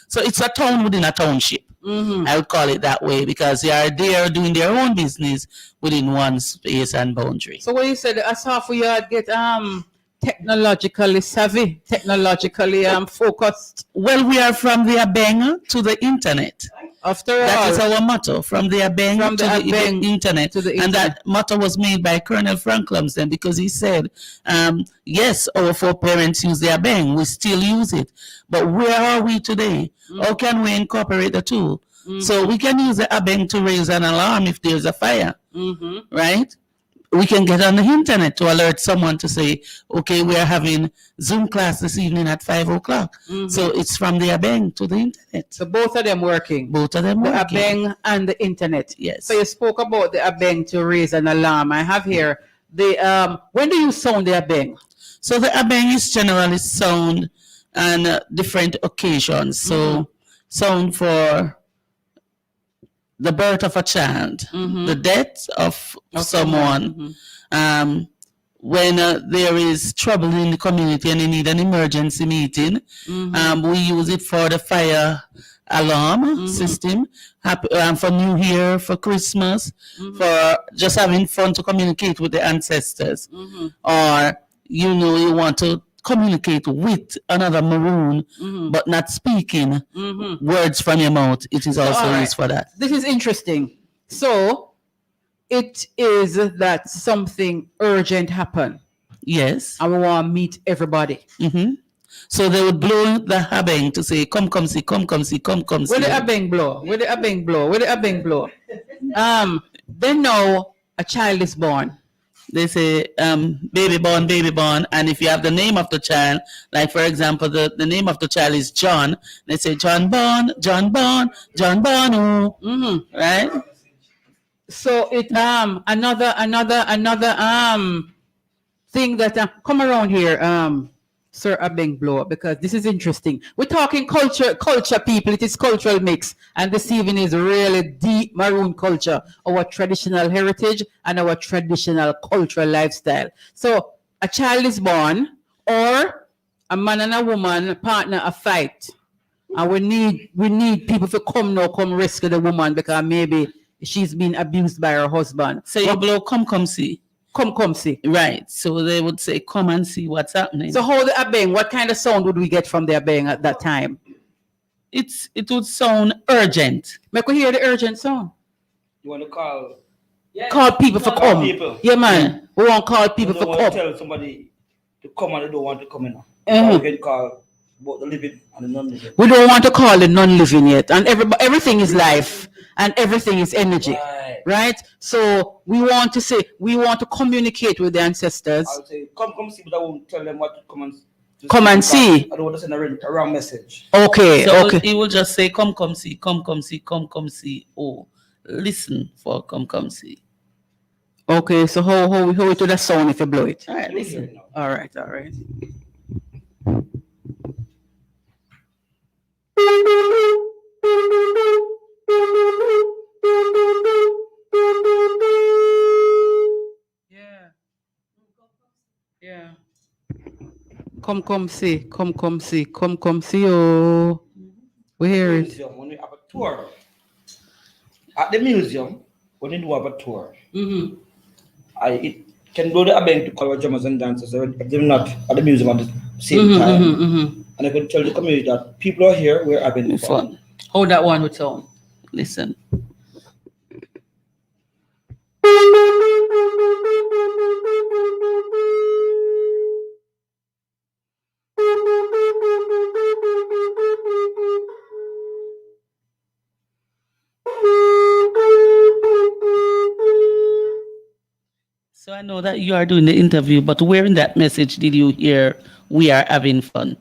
so it's a town within a township. I would call it that way because they are there doing their own business within one space and boundary. So when you said the Asafu Yard get technologically savvy, technologically focused. Well, we are from the Abeng to the internet. After all, That is our motto, from the Abeng From to the the Abeng internet. to the And internet. that motto was made by Colonel Frank Lumsden because he said, yes, our foreparents use the Abeng, we still use it. But where are we today? How can we incorporate the two? So we can use the Abeng to raise an alarm if there's a fire, right? We can get on the internet to alert someone to say, okay, we are having Zoom class this evening at 5 o'clock. So it's from the Abeng to the internet. So both of them working. Both of them The working. Abeng and the internet. Yes. So you spoke about the Abeng to raise an alarm. I have here the when do you sound the Abeng? So the Abeng is generally sound on different occasions. So sound for the birth of a child, the death of someone, when there is trouble in the community and you need an emergency meeting, we use it for the fire alarm system, for New Year, for Christmas, for just having fun to communicate with the ancestors. Or, you want to communicate with another Maroon, but not speaking words from your mouth. It is also All right. used for that. This is interesting. So it is that something urgent happened. Yes. And we want to meet everybody. So they would blow the habeng to say, come see, come see, come see. Where the abeng blow? Where the abeng blow? Where the abeng blow? Then now a child is born. They say, baby born, and if you have the name of the child, like for example, the name of the child is John, they say John born, oh, right? So it another thing that come around here, Sir Abeng Blow, because this is interesting. We're talking culture people. It is cultural mix, and this evening is really deep maroon culture, our traditional heritage and our traditional cultural lifestyle. So a child is born, or a man and a woman partner a fight, and we need people to come rescue the woman because maybe she's been abused by her husband. So you blow, come see. Come see. Right. So they would say, come and see what's happening. So how the abeng, what kind of sound would we get from the abeng at that time? It would sound urgent. Make we hear the urgent sound. You want to call? Yeah. Call people for come. People. Yeah, man. We want to call people for come. Tell somebody to come and they don't want to come in. Uh-huh. You can call both the living and the non-living. We don't want to call the non-living yet. And everything is life and everything is energy. Right? So we want to communicate with the ancestors. I'll say, come see, but I won't tell them what to come and see. I don't want to send a wrong message. Okay, so okay. He will just say, come see. Oh, listen for come see. Okay, so how we do the sound if you blow it? All right, listen. All right. Yeah. Come see, oh. We hear it. When we have a tour, at the museum, when you have a tour, it can blow the abeng to call drummers and dancers. They're not at the museum at the same time. And I can tell the community that people are here, we're having fun. Hold that one with sound. Listen. So I know that you are doing the interview, but where in that message did you hear we are having fun?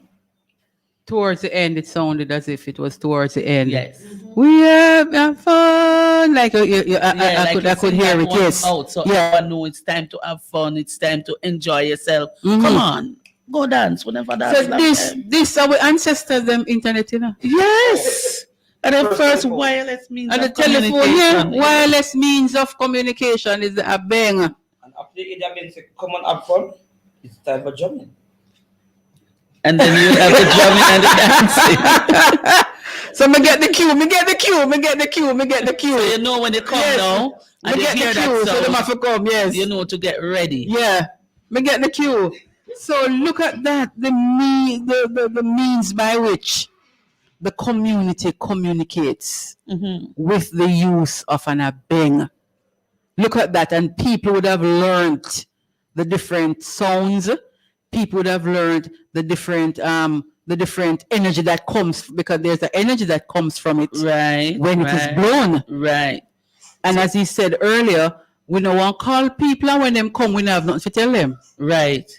Towards the end, it sounded as if it was towards the end. Yes. We have fun. Like I could hear it. Yes. Out, so everyone know it's time to have fun. It's time to enjoy yourself. Come on, go dance whenever that's. So this our ancestors them internet, you know. Yes. And the first wireless means and of the telephone, communication. wireless means of communication is a bang. And after the abeng say, come on, have fun, it's time for drumming. And then you have the drumming and the dancing. So me get the cue. So you know when they come now and me they get hear the cue, that so sound, them have to come, yes. you know to get ready. Yeah. Me get the cue. So look at that, the means by which the community communicates with the use of an abeng. Look at that, and people would have learned the different sounds. People would have learned the different energy that comes, because there's the energy that comes from it when it is blown. Right. And as he said earlier, we don't want to call people, and when them come, we don't have nothing to tell them. Right.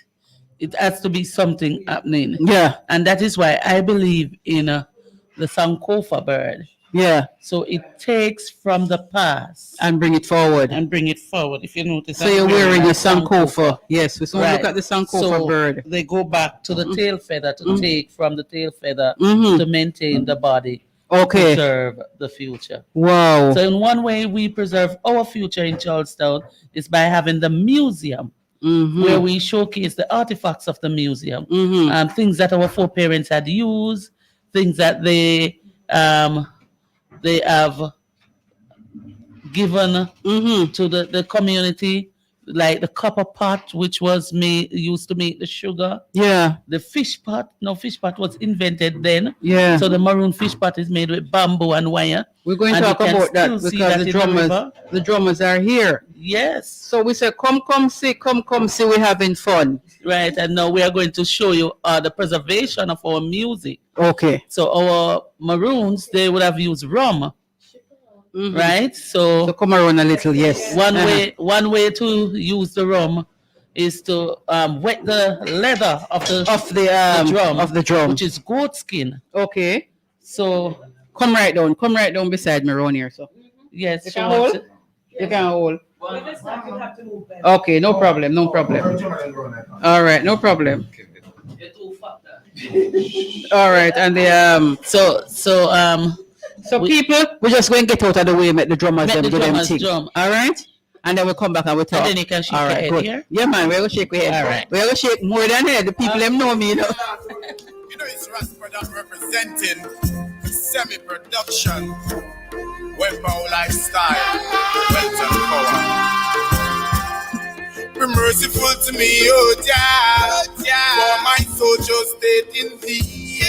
It has to be something happening. Yeah. And that is why I believe in the Sankofa bird. Yeah. So it takes from the past and bring it forward. If you notice. So you're wearing the Sankofa. Yes, we look at the Sankofa bird. They go back to the tail feather to take from the tail feather to maintain the body. Okay. Preserve the future. Wow. So in one way we preserve our future in Charlestown is by having the museum where we showcase the artifacts of the museum, things that our foreparents had used, things that they have given to the community, like the copper pot, which was used to make the sugar. Yeah. The fish pot, no, fish pot was invented then. Yeah. So the maroon fish pot is made with bamboo and wire. We're going to And talk you can about that still see because that the in river. drummers are here. Yes. So we say, come see, we're having fun. Right, and now we are going to show you the preservation of our music. Okay. So our maroons, they would have used rum. Right, so come around a little, yes. One way to use the rum is to wet the leather of the drum, which is goat skin. Okay. So come right down beside me around here. So yes, you can hold. You can hold. Okay, no problem. All right, no problem. All right, and the So people, we're just going to get out of the way, make the drummers Make them the do them drummers thing. drum. All right? And then we'll come back and we'll talk. And then you can shake All your right, head good. here. Yeah, man, we're going to shake your head. All right. We're going to shake more than head. The people them know me, you know. You know, it's Raspadam representing semi-production, Webber lifestyle, wealth and power. Be merciful to me, oh Jah, for my soul just stayed in thee.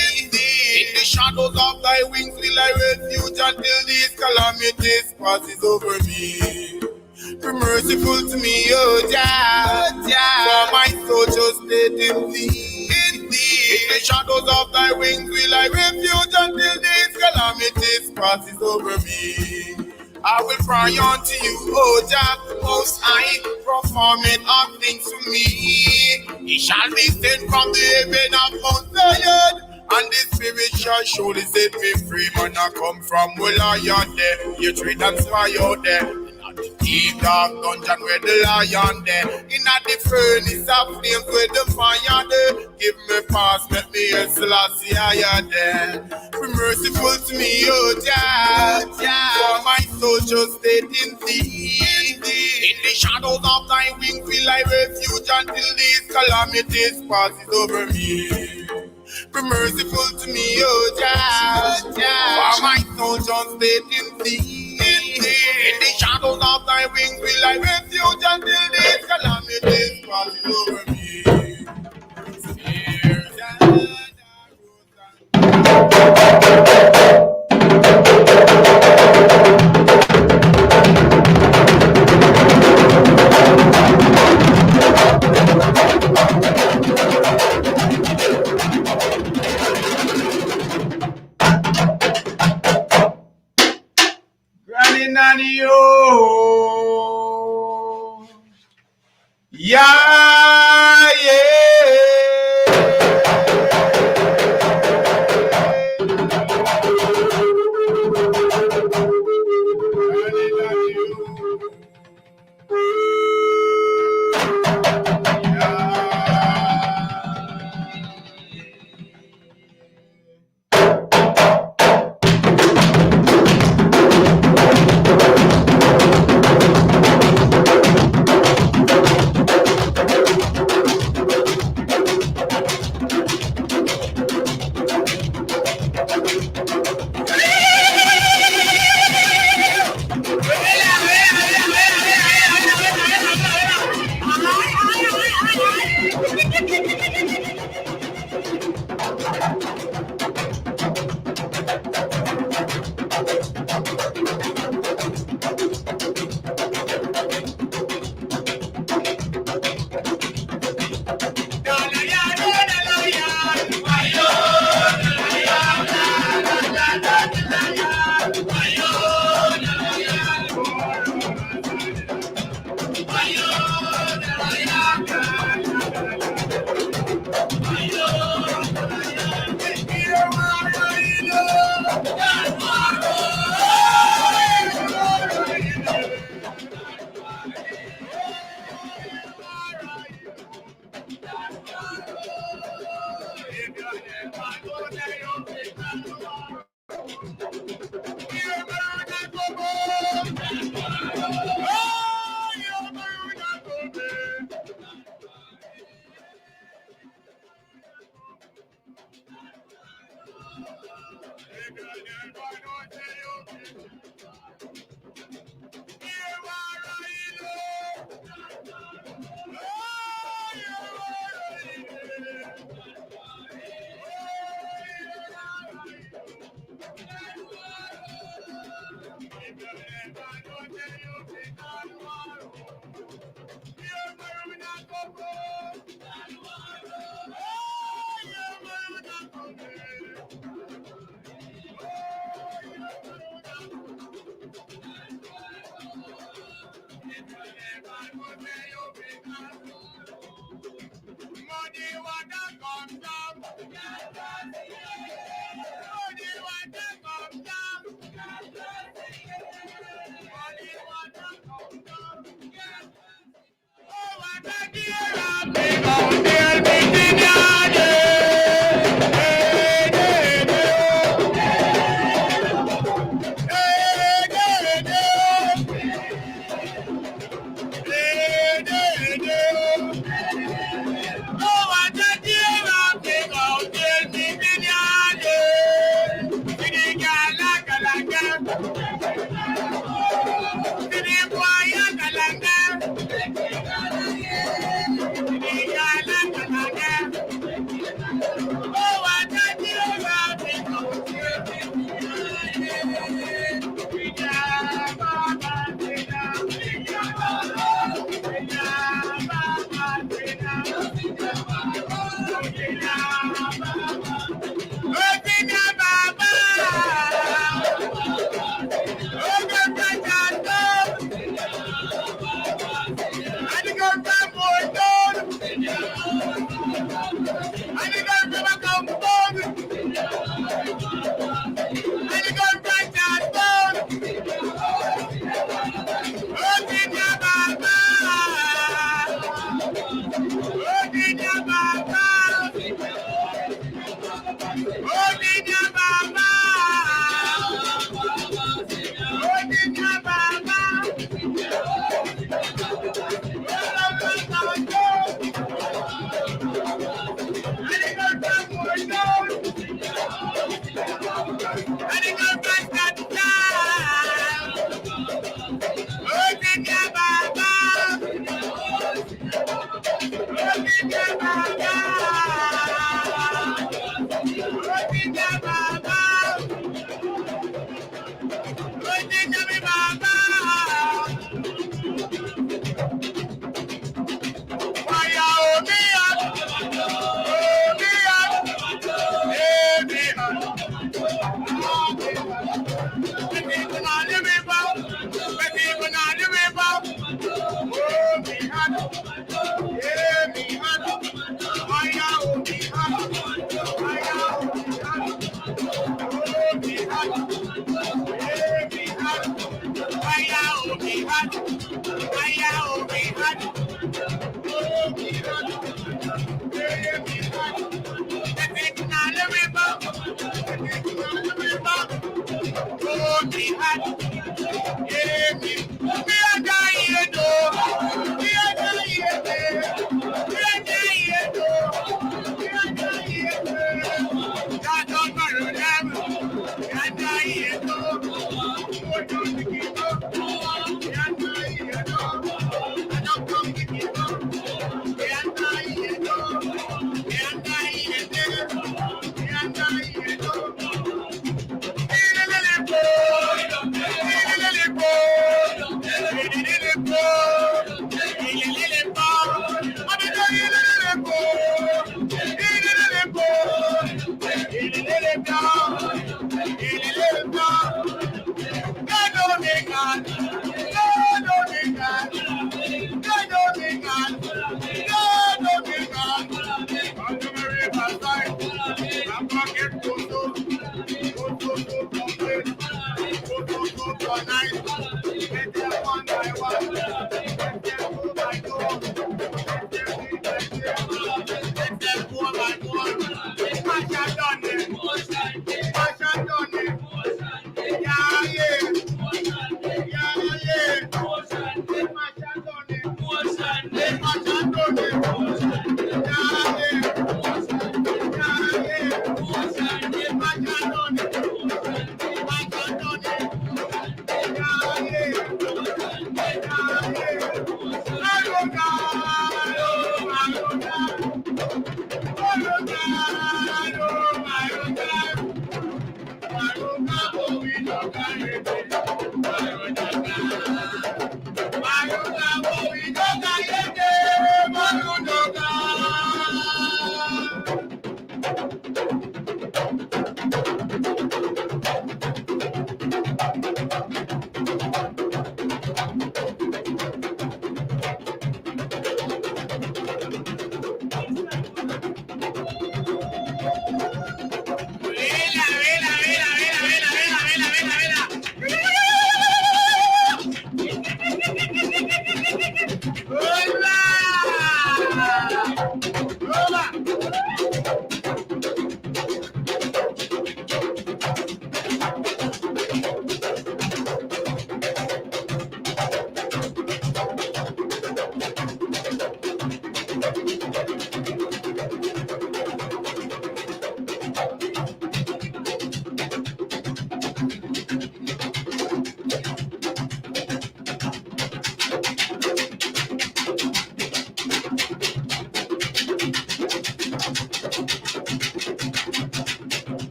In the shadows of thy wings will I refuge until these calamities passes over me. Be merciful to me, oh Jah, for my soul just stayed in thee. In the shadows of thy wings will I refuge until these calamities passes over me. I will cry unto you, O Jah, most high, performing all things for me. He shall be sent from the heaven of Mount Zion, and the Spirit shall surely set me free. Man, I come from where lion there, you treat and spy out there. In the deep dark dungeon where the lion there, in the furnace of flames where the fire there. Give me pass, let me hear Selassie higher there. Be merciful to me, O Jah, for my soul just stayed in thee. In the shadows of thy wings will I refuge until these calamities passes over me. Be merciful to me, O Jah, for my soul just stayed in thee. In the shadows of thy wings will I refuge until these calamities passes over me. Granny Nanny, oh, yeah, Come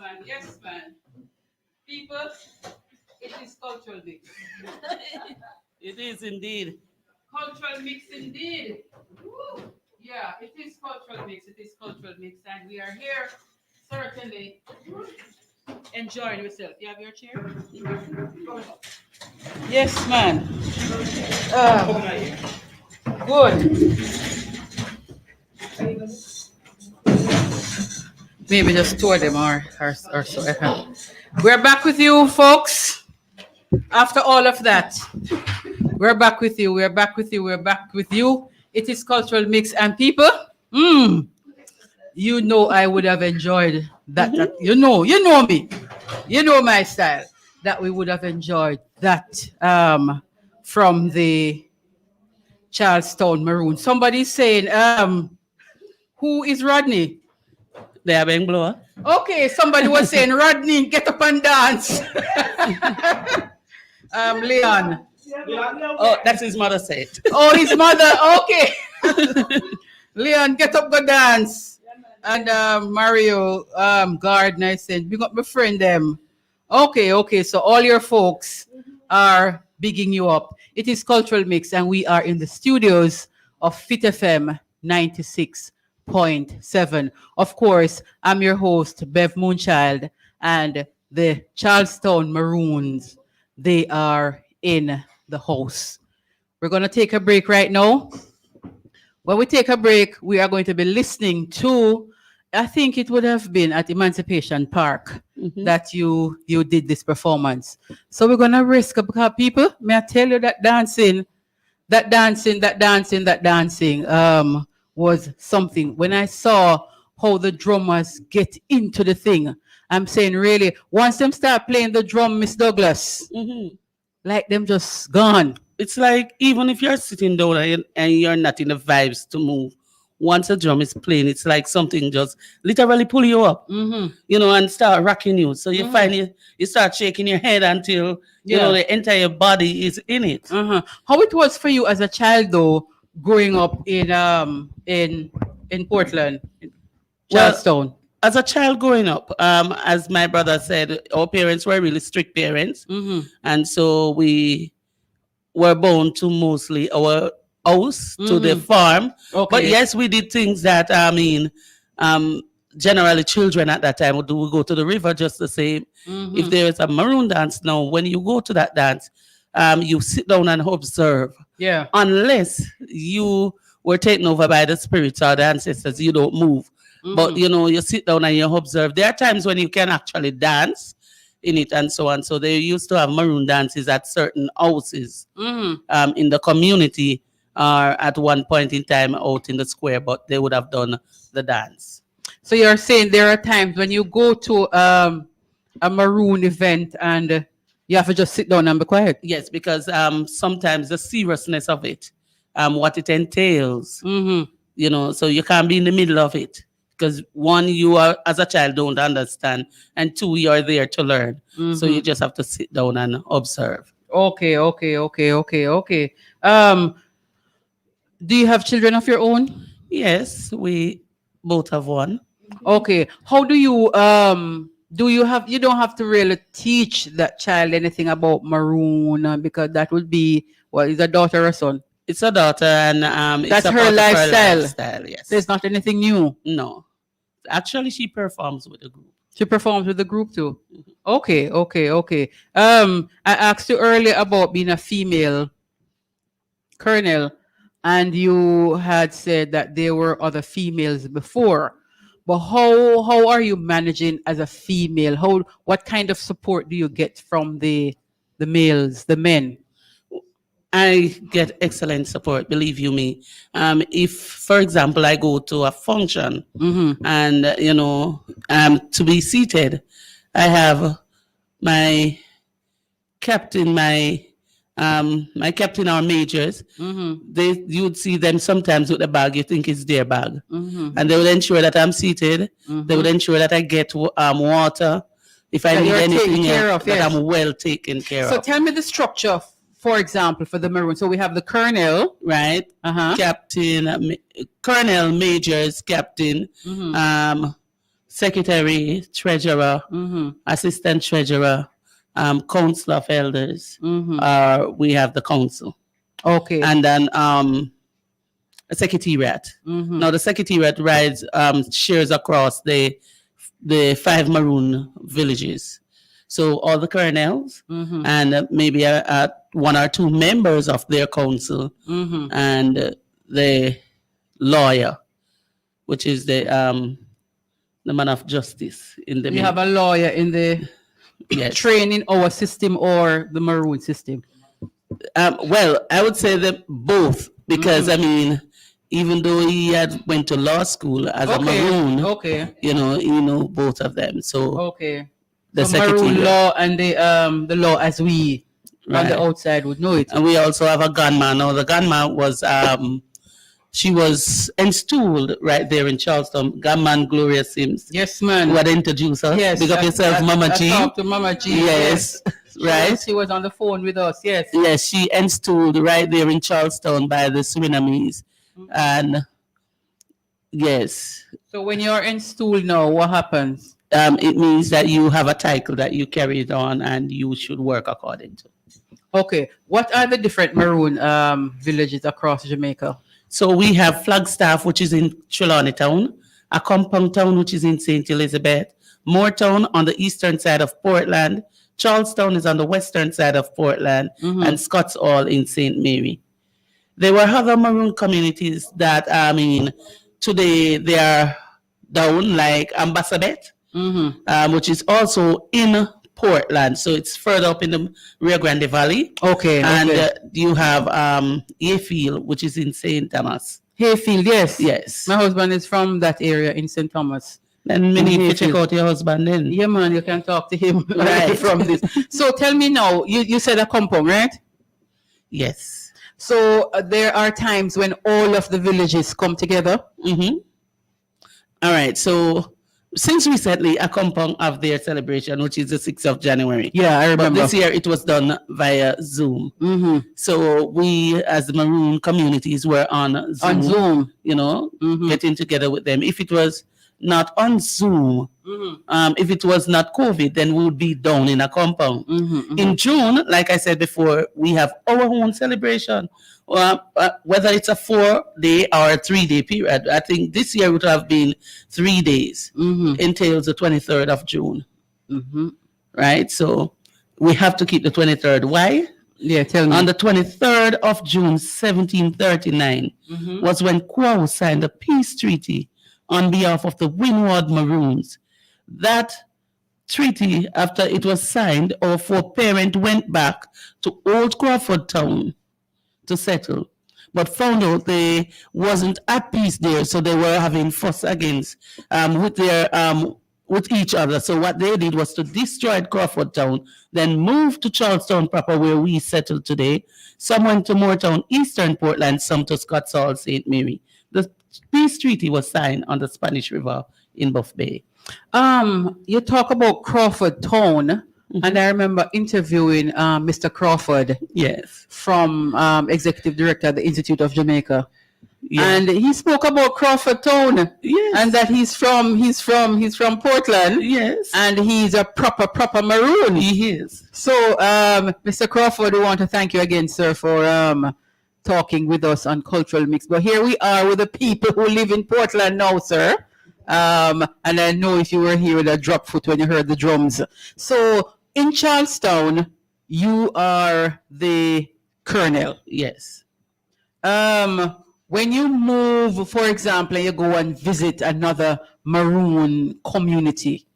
man. Yes, man. People, it is cultural mix. It is indeed. Cultural mix indeed. Woo. Yeah, it is cultural mix. It is cultural mix. And we are here certainly enjoying yourself. You have your chair? Yes, man. Good. Maybe just two of them or so. We're back with you, folks. After all of that, we're back with you. We're back with you. We're back with you. It is cultural mix, and people, you know, I would have enjoyed that. You know me. You know my style. That we would have enjoyed that from the Charlestown Maroon. Somebody's saying, who is Rodney? They are being blower. Okay, somebody was saying, Rodney, get up and dance. Leon. Oh, that's his mother said. Oh, his mother. Okay. Leon, get up, go dance. And Mario Gardner said, big up my friend them. Okay. So all your folks are bigging you up. It is Cultural Mix, and we are in the studios of Fit FM 96.7. Of course, I'm your host, Bev Moonchild, and the Charlestown Maroons. They are in the house. We're going to take a break right now. When we take a break, we are going to be listening to, I think it would have been at Emancipation Park that you did this performance. So we're going to risk up, because people, may I tell you that dancing was something. When I saw how the drummers get into the thing, I'm saying really, once them start playing the drum, Miss Douglas, like them just gone. It's like, even if you're sitting down and you're not in the vibes to move, once a drum is playing, it's like something just literally pull you up, you know, and start rocking you. So you find you start shaking your head until, you know, the entire body is in it. How it was for you as a child, though, growing up in Portland, Charlestown? Well, as a child growing up, as my brother said, our parents were really strict parents. And so we were bound to mostly our house, to the farm. But yes, we did things that, generally children at that time would go to the river just the same. If there is a maroon dance now, when you go to that dance, you sit down and observe. Yeah. Unless you were taken over by the spirits or the ancestors, you don't move. But, you know, you sit down and you observe. There are times when you can actually dance in it and so on. So they used to have maroon dances at certain houses in the community or at one point in time out in the square, but they would have done the dance. So you're saying there are times when you go to a maroon event and you have to just sit down and be quiet? Yes, because sometimes the seriousness of it, what it entails, you know, so you can't be in the middle of it. Because one, you are as a child don't understand, and two, you are there to learn. So you just have to sit down and observe. Okay. Do you have children of your own? Yes, we both have one. Okay. How do you you don't have to really teach that child anything about maroon, because that would be, well, is a daughter or son? It's a daughter, and that's it's her lifestyle. Yes, there's not anything new. No, actually, she performs with the group. She performs with the group too. Okay. I asked you earlier about being a female colonel, and you had said that there were other females before. But how are you managing as a female? What kind of support do you get from the males, the men? I get excellent support, believe you me. If, for example, I go to a function and, you know, to be seated, I have my captain, my captain or majors. You would see them sometimes with the bag. You think it's their bag, and they would ensure that I'm seated. They would ensure that I get water. If I need anything else, that I'm well taken care of. So tell me the structure. For example, for the maroon, so we have the colonel, right? Captain, colonel, majors, captain, secretary, treasurer, assistant treasurer, council of elders. We have the council. Okay. And then a secretariat. Now the secretariat rides shares across the 5 maroon villages. So all the colonels and maybe 1 or 2 members of their council and the lawyer, which is the man of justice in the. We have a lawyer in the training our system or the maroon system. Well, I would say that both, because I mean, even though he had went to law school as a maroon, you know both of them. So the maroon law and the law as we on the outside would know it. And we also have a gunman. Now the gunman was she was installed right there in Charleston. Gunman Gloria Sims. Yes, man. Who had introduced us. Yes. Big up yourself, Mama G. I talked to Mama G. Yes. Right. She was on the phone with us. Yes. Yes, she installed right there in Charleston by the Surinamese. And yes. So when you're installed now, what happens? It means that you have a title that you carried on and you should work according to. Okay. What are the different maroon villages across Jamaica? So we have Flagstaff, which is in Trelawney Town, a compound town, which is in St. Elizabeth, Moortown on the eastern side of Portland, Charlestown is on the western side of Portland, and Scots Hall in St. Mary. There were other maroon communities that, I mean, today they are down, like Ambassadette, which is also in Portland. So it's further up in the Rio Grande Valley. Okay. And you have Hayfield, which is in St. Thomas. Hayfield, yes. Yes. My husband is from that area in St. Thomas. Then we need to check out your husband then. Yeah, man, you can talk to him Right. from this. So tell me now, you said a compound, right? Yes. So there are times when all of the villages come together. All right. So since recently, a compound of their celebration, which is the 6th of January. Yeah, I remember. But this year it was done via Zoom. So we, as the Maroon communities, were on Zoom. On Zoom. You know, getting together with them. If it was not on Zoom, if it was not COVID, then we would be down in a compound. In June, like I said before, we have our own celebration. Whether it's a 4-day or a 3-day period, I think this year would have been 3 days, entails the 23rd of June. Right? So we have to keep the 23rd. Why? Yeah, tell me. On the 23rd of June, 1739, was when Quo signed the peace treaty on behalf of the Windward Maroons. That treaty, after it was signed, our foreparent went back to Old Crawford Town to settle, but found out they wasn't at peace there, so they were having fuss against with their with each other. So what they did was to destroy Crawford Town, then move to Charlestown proper, where we settled today. Some went to Moortown, Eastern Portland, some to Scots Hall, St. Mary. The peace treaty was signed on the Spanish River in Buff Bay. You talk about Crawford Town, and I remember interviewing Mr. Crawford. Yes. From Executive Director at the Institute of Jamaica. Yeah. And he spoke about Crawford Town. Yes. And that he's from Portland. Yes. And he's a proper Maroon. He is. So Mr. Crawford, we want to thank you again, sir, for talking with us on Cultural Mix. But here we are with the people who live in Portland now, sir. And I know if you were here with a drop foot when you heard the drums. So in Charlestown, you are the colonel. Yes. When you move, for example, you go and visit another Maroon community,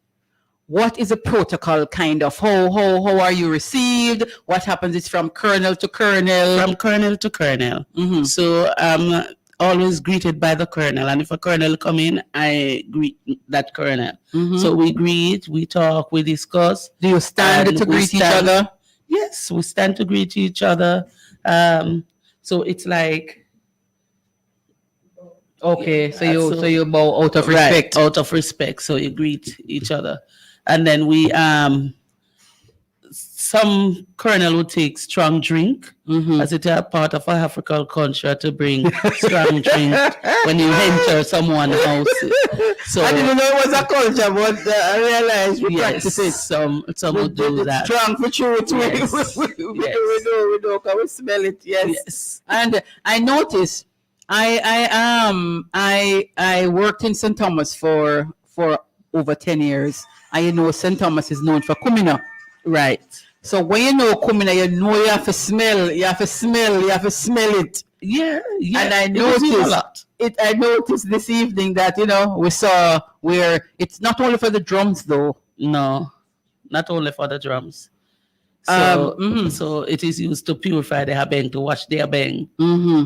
what is the protocol kind of? How are you received? What happens is from colonel to colonel? From colonel to colonel. So always greeted by the colonel. And if a colonel come in, I greet that colonel. So we greet, we talk, we discuss. Do you stand to greet each other? Yes, we stand to greet each other. So it's like, okay, so you bow out of respect. Right, out of respect. So you greet each other, and then we some colonel would take strong drink as it a part of our African culture to bring strong drink when you enter someone's house. So I didn't know it was a culture, but I realized we practice it. Some would do that. Strong for truth. Yes. We know, because we smell it. Yes. And I noticed, I worked in St. Thomas for over 10 years. And you know, St. Thomas is known for kumina. Right. So when you know kumina, you know you have to smell it. Yeah. And I noticed I noticed this evening that, you know, we saw where it's not only for the drums though. No, not only for the drums. So, so it is used to purify the habeng, to wash the habeng,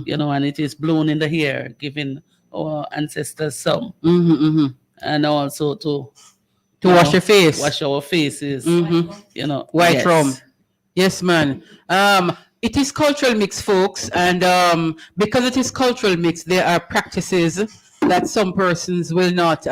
you know, and it is blown in the hair, giving our ancestors some. And also to wash your face. Wash our faces, you know. White rum. Yes, man. It is cultural mix, folks, and because it is cultural mix, there are practices that some persons will not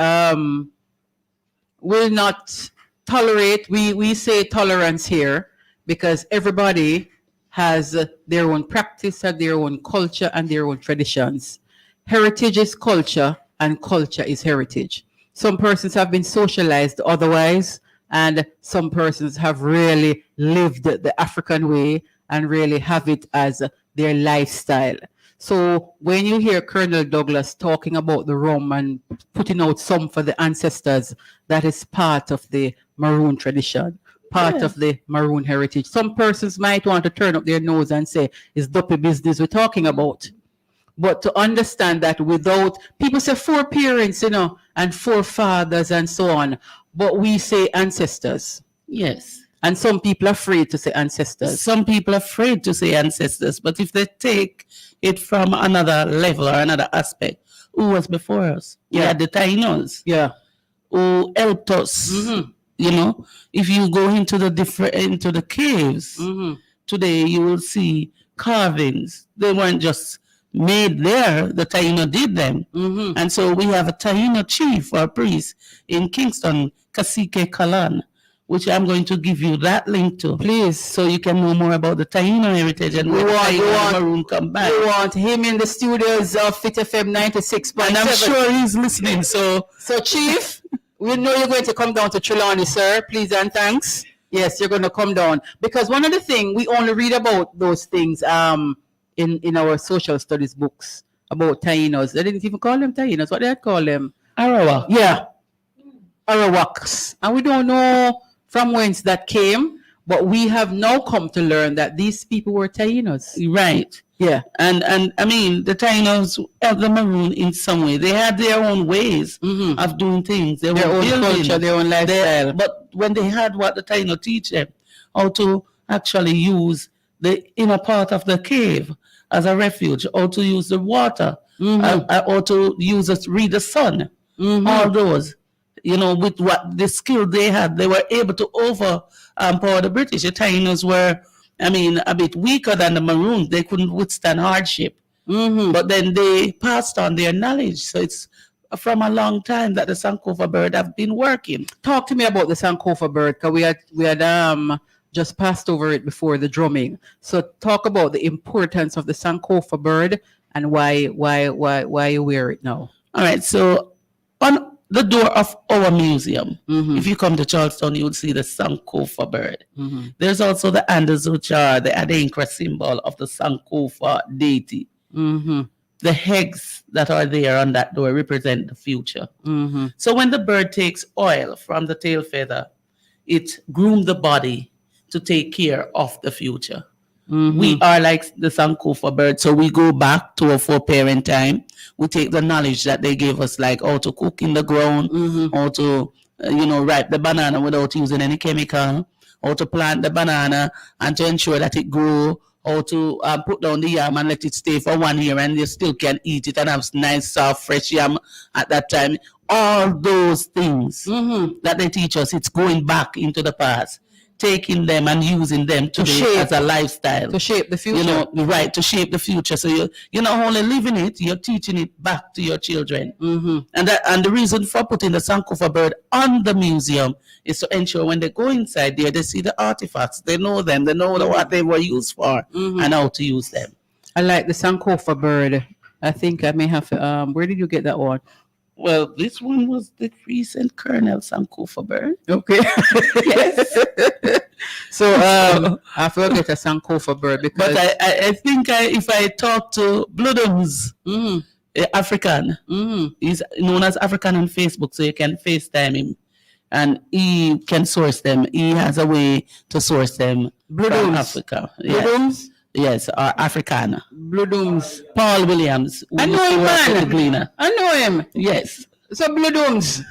tolerate. We say tolerance here because everybody has their own practice, have their own culture and their own traditions. Heritage is culture and culture is heritage. Some persons have been socialized otherwise, and some persons have really lived the African way and really have it as their lifestyle. So when you hear Colonel Douglas talking about the rum and putting out some for the ancestors, that is part of the Maroon tradition, part of the Maroon heritage. Some persons might want to turn up their nose and say, it's dopey business we're talking about. But to understand that without, people say foreparents, you know, and forefathers and so on, but we say ancestors. Yes. And some people are afraid to say ancestors. Some people are afraid to say ancestors, but if they take it from another level or another aspect, who was before us? We had the Tainos. Yeah. Who helped us. You know, if you go into the caves, today you will see carvings. They weren't just made there, the Taino did them. And so we have a Taino chief or priest in Kingston, Cacique Kalan, which I'm going to give you that link to. Please. So you can know more about the Taino heritage and where Taino Maroon come back. We want him in the studios of Fit FM 96.7. And I'm sure he's listening. So Chief, we know you're going to come down to Trelawney, sir. Please and thanks. Yes, you're going to come down. Because one of the things, we only read about those things in our social studies books about Tainos. They didn't even call them Tainos. What did they call them? Arawak. Yeah. Arawaks. And we don't know from whence that came, but we have now come to learn that these people were Tainos. Right. Yeah. And I mean, the Tainos helped the Maroon in some way. They had their own ways of doing things. Their own culture, their own lifestyle. But when they had what the Taino teach them, how to actually use the inner part of the cave as a refuge, or to use the water, or to use it, read the sun, all those, you know, with what the skill they had, they were able to overpower the British. The Tainos were, I mean, a bit weaker than the Maroons. They couldn't withstand hardship, but then they passed on their knowledge. So it's from a long time that the Sankofa bird have been working. Talk to me about the Sankofa bird, because we had just passed over it before the drumming. So talk about the importance of the Sankofa bird and why you wear it now. All right. So on the door of our museum, if you come to Charlestown, you would see the Sankofa bird. There's also the Andazuchar, the Adinkra symbol of the Sankofa deity. The eggs that are there on that door represent the future. So when the bird takes oil from the tail feather, it grooms the body to take care of the future. We are like the Sankofa bird, so we go back to a foreparent time. We take the knowledge that they gave us, like how to cook in the ground, how to, ripe the banana without using any chemical, how to plant the banana and to ensure that it grow, how to put down the yam and let it stay for 1 year and you still can eat it and have nice, soft, fresh yam at that time. All those things that they teach us, it's going back into the past. taking them and using them today shape- as a lifestyle. To shape the future. You know, right, to shape the future. So you're not only living it, you're teaching it back to your children. And the reason for putting the Sankofa bird on the museum is to ensure when they go inside there, they see the artifacts, they know them, they know what they were used for and how to use them. I like the Sankofa bird. I think I may have. Where did you get that one? Well, this one was the recent Colonel Sankofa bird. Okay. Yes. So I forget a Sankofa bird because. But I think if I talk to Bloodums, African, he's known as African on Facebook, so you can FaceTime him and he can source them. He has a way to source them from Africa. Bloodums? Yes, or Africana. Bloodums. Paul Williams. I know him, man. Gleaner. I know him. Yes. So Bloodums.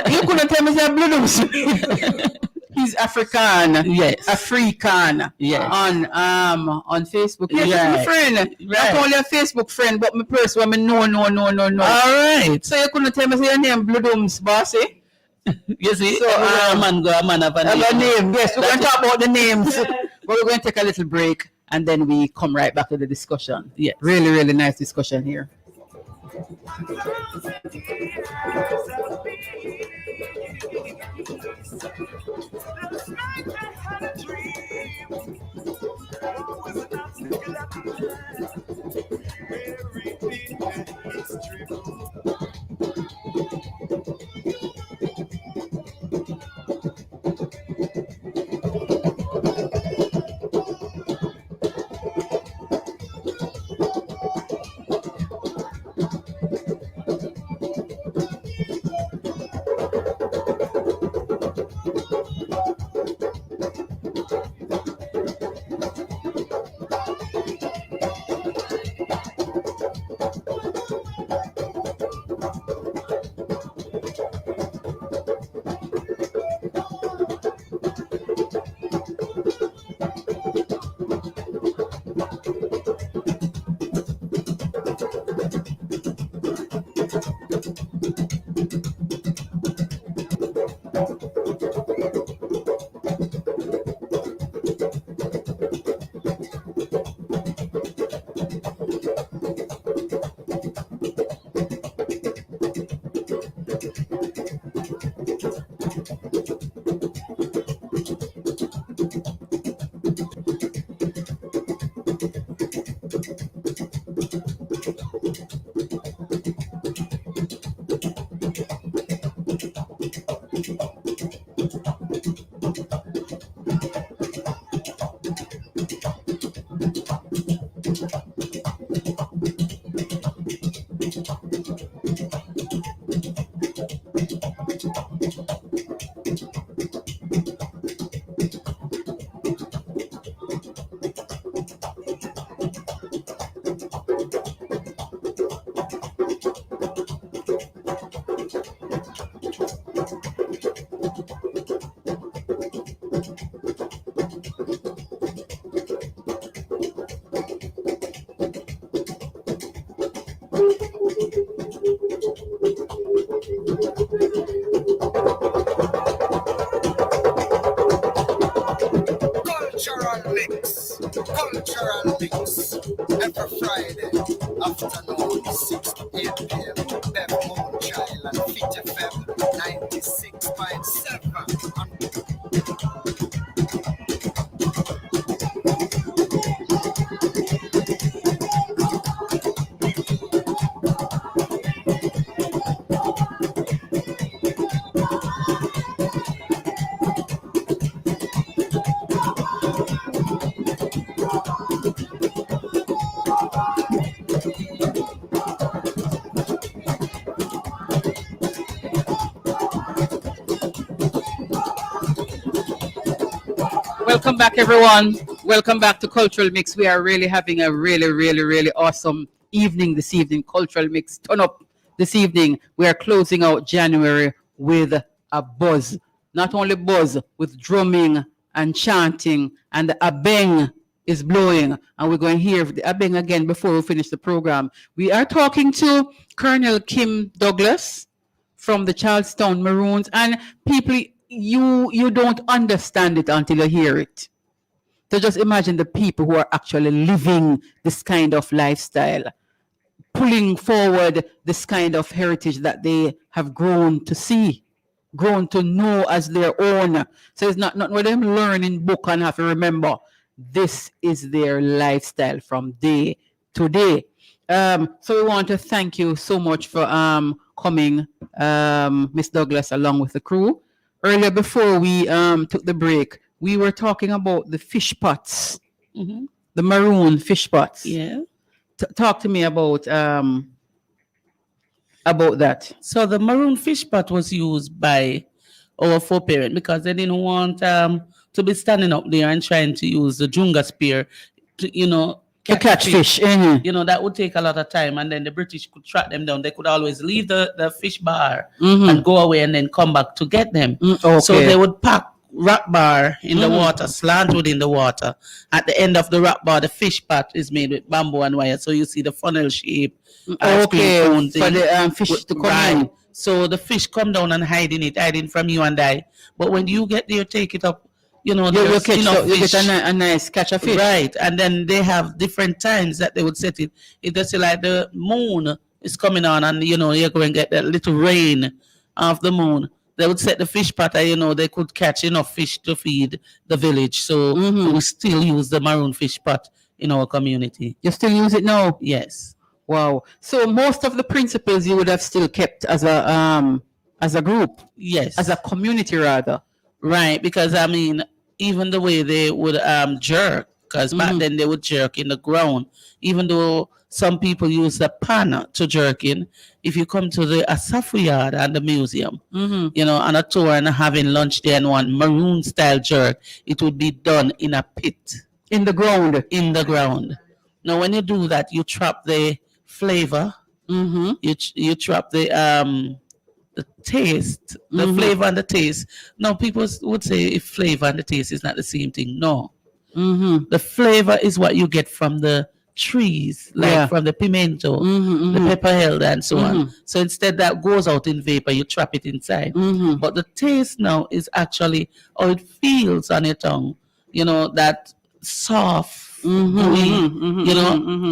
You couldn't tell me that Bloodums. He's African. Yes. African. Yes. On Facebook. Yes, he's my Right. friend. Right. Not only a Facebook friend, but my person. I mean, no. All right. So you couldn't tell me your name, Bloodums, bossy. You see, So, a man have a name. Have a name. Yes, we're going to talk about the names. But we're going to take a little break and then we come right back to the discussion. Yes. Really, really nice discussion here. Cultural mix every Friday afternoon 6 to 8 p.m. Bev Moonchild and Fit FM 96.7. Welcome back, everyone. Welcome back to Cultural Mix. We are really having a really awesome evening this evening. Cultural Mix, turn up this evening. We are closing out January with a buzz. Not only buzz, with drumming and chanting, and the abeng is blowing. And we're going to hear the abeng again before we finish the program. We are talking to Colonel Kim Douglas from the Charlestown Maroons, and people you don't understand it until you hear it. So just imagine the people who are actually living this kind of lifestyle, pulling forward this kind of heritage that they have grown to see, grown to know as their own. So it's not what them learn in book and have to remember. This is their lifestyle from day to day. So we want to thank you so much for coming, Miss Douglas, along with the crew. Earlier, before we took the break, we were talking about the fish pots, the maroon fish pots. Yeah. Talk to me about that. So the maroon fish pot was used by our foreparents because they didn't want to be standing up there and trying to use the junga spear to, catch fish. That would take a lot of time, and then the British could track them down. They could always leave the fish bar and go away and then come back to get them. Okay. So they would pack rock bar in the water, slant wood in the water. At the end of the rock bar, the fish pot is made with bamboo and wire. So you see the funnel shape. Okay, for the fish to come in. So the fish come down and hiding from you and I. But when you get there, take it up. You get a nice catch of fish. Right. And then they have different times that they would set it. It just like the moon is coming on and, you're going to get that little rain of the moon. They would set the fish pot and, they could catch enough fish to feed the village. So we still use the maroon fish pot in our community. You still use it now? Yes. Wow. So most of the principles you would have still kept as a group? Yes. As a community, rather? Right, because even the way they would jerk, because back then they would jerk in the ground, even though some people use the pan to jerk in. If you come to the Asafu Yard and the museum, on a tour and having lunch there and one maroon style jerk, it would be done in a pit. In the ground? In the ground. Now, when you do that, you trap the flavor, you trap the taste, the flavor and the taste. Now, people would say if flavor and the taste is not the same thing. No. The flavor is what you get from the trees, like from the pimento, the pepper elder, and so on. So instead that goes out in vapor, you trap it inside. But the taste now is actually how it feels on your tongue. That soft, gooey,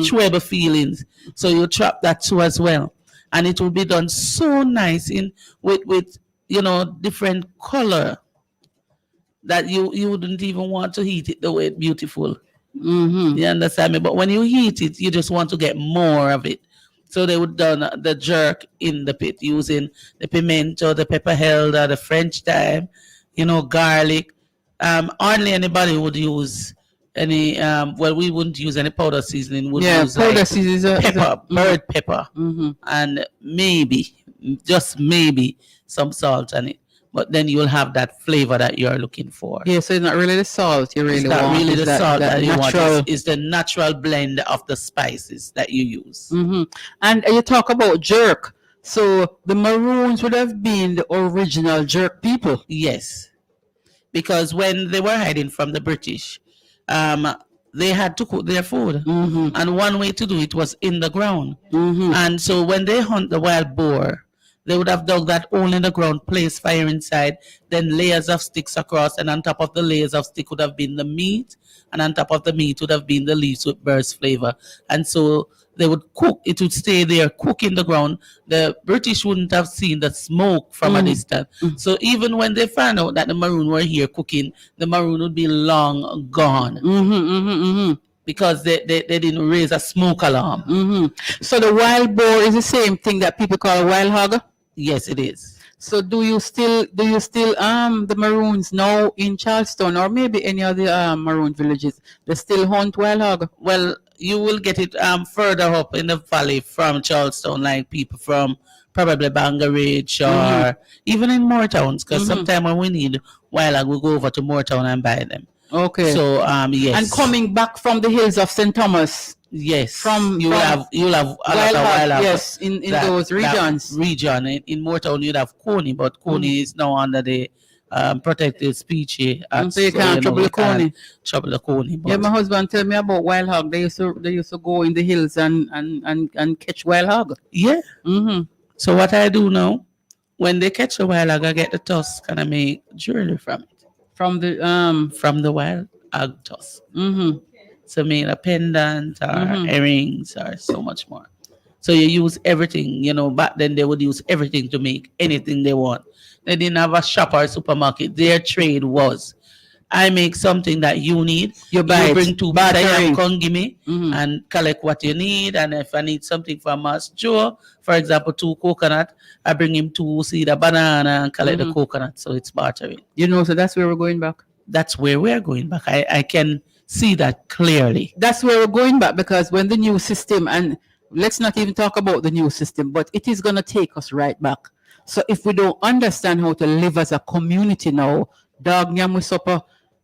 chewable feelings. So you trap that too as well. And it will be done so nice with different color that you wouldn't even want to heat it the way it's beautiful. You understand me? But when you heat it, you just want to get more of it. So they would done the jerk in the pit using the pimento, the pepper elder, the French thyme, garlic. Hardly anybody would use any we wouldn't use any powder seasoning. We'd use powder seasoning, pepper, bird pepper, and just maybe some salt on it. But then you'll have that flavor that you're looking for. Yeah, so it's not really the salt you really want. It's not really the salt that you natural... want. It's the natural blend of the spices that you use. And you talk about jerk. So the Maroons would have been the original jerk people. Yes. Because when they were hiding from the British, they had to cook their food. And one way to do it was in the ground. And so when they hunt the wild boar, they would have dug that hole in the ground, placed fire inside, then layers of sticks across, and on top of the layers of stick would have been the meat, and on top of the meat would have been the leaves with burst flavor. And so they would cook, it would stay there, cook in the ground. The British wouldn't have seen the smoke from a distance. So even when they found out that the Maroon were here cooking, the Maroon would be long gone. Because they didn't raise a smoke alarm. So the wild boar is the same thing that people call a wild hog? Yes, it is. So do you still the Maroons now in Charleston or maybe any other Maroon villages, they still hunt wild hog? Well, you will get it further up in the valley from Charleston, like people from probably Bangor Ridge or even in Moortowns, because sometimes when we need wild hog, we go over to Moortown and buy them. Okay. So yes. And coming back from the hills of St. Thomas. Yes. You'll have a lot of wild hog. Yes, in those regions. In Moortown you'd have Coney, but Coney is now under the protected species. So you can't trouble the Coney. Trouble the Coney. Yeah, my husband tell me about wild hog. They used to go in the hills and catch wild hog. Yeah. So what I do now, When they catch the wild hog, I get the tusk and I make jewelry from it. From the wild hog tusk. Mm-hmm. So make a pendant or earrings or so much more. So you use everything, back then they would use everything to make anything they want. They didn't have a shop or a supermarket. Their trade was, I make something that you need. You buy bring it. two Bartering. come give me and collect what you need. And if I need something from Master Joe, for example, 2 coconut, I bring him 2 seed of banana and collect the coconut. So it's bartering. So that's where we're going back. That's where we're going back. I can see that clearly. That's where we're going back, because when the new system, and let's not even talk about the new system, but it is going to take us right back. So if we don't understand how to live as a community now, dog nyamu supper,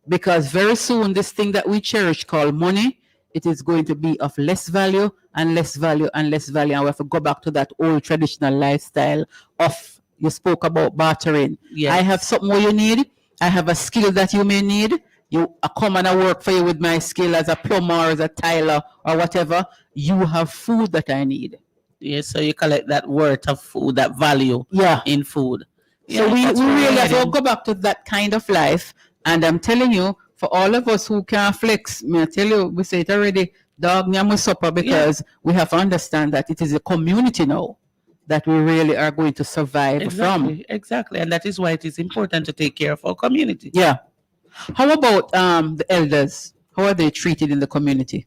because very soon this thing that we cherish called money, it is going to be of less value and less value and less value. And we have to go back to that old traditional lifestyle of, you spoke about bartering. Yes. I have something what you need. I have a skill that you may need. I come and I work for you with my skill as a plumber or as a tiler or whatever. You have food that I need. Yes, so you collect that worth of food, that value in food. So we really have to go back to that kind of life. And I'm telling you, for all of us who can't flex, I tell you, we say it already, dog nyamu supper, because we have to understand that it is a community now that we really are going to survive from. Exactly, and that is why it is important to take care of our community. Yeah. How about the elders? How are they treated in the community?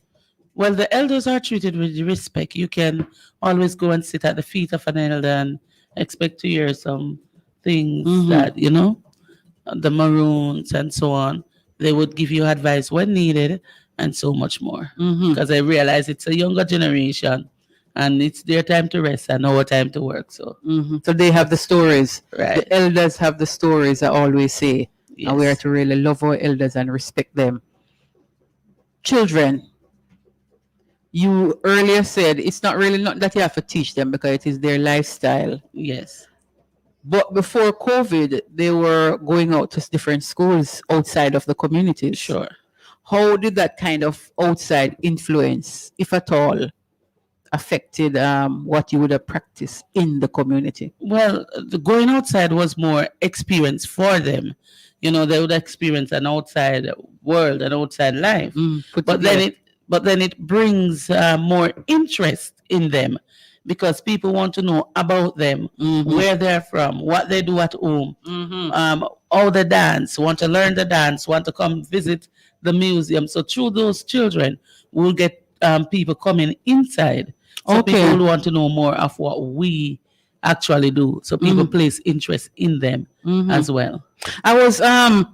Well, the elders are treated with respect. You can always go and sit at the feet of an elder and expect to hear some things that, the maroons and so on. They would give you advice when needed and so much more. Because I realize it's a younger generation and it's their time to rest and our time to work. So, so they have the stories. Right. The elders have the stories, I always say. Yes. And we are to really love our elders and respect them. Children, you earlier said it's not that you have to teach them because it is their lifestyle. Yes. But before COVID, they were going out to different schools outside of the communities. Sure. How did that kind of outside influence, if at all, affected what you would have practiced in the community? Well, the going outside was more experience for them. They would experience an outside world, an outside life. But then it brings more interest in them, because people want to know about them, where they're from, what they do at home, how they dance, want to learn the dance, want to come visit the museum. So through those children, we'll get people coming inside. So people want to know more of what we actually do. So people place interest in them as well. I was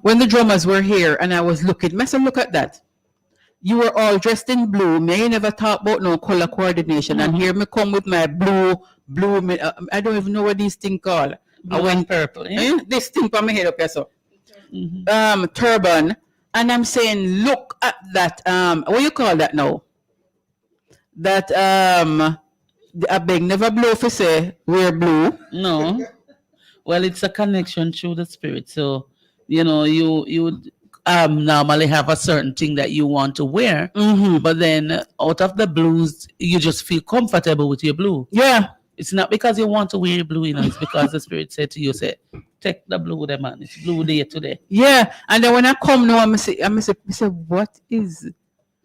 when the drummers were here and I was looking, look at that. You were all dressed in blue. May never talk about no color coordination. And here me come with my blue. I don't even know what these things called. I went purple. Yeah? This thing on my head up here, so. Turban. And I'm saying, look at that. What you call that now? That I beg never blow for say we're blue. No. Well, it's a connection through the spirit. So, you would normally have a certain thing that you want to wear, but then out of the blues, you just feel comfortable with your blue. Yeah. It's not because you want to wear your blue, it's because the spirit said to you, say, take the blue there, man. It's blue day today. Yeah. And then when I come now, I say, what is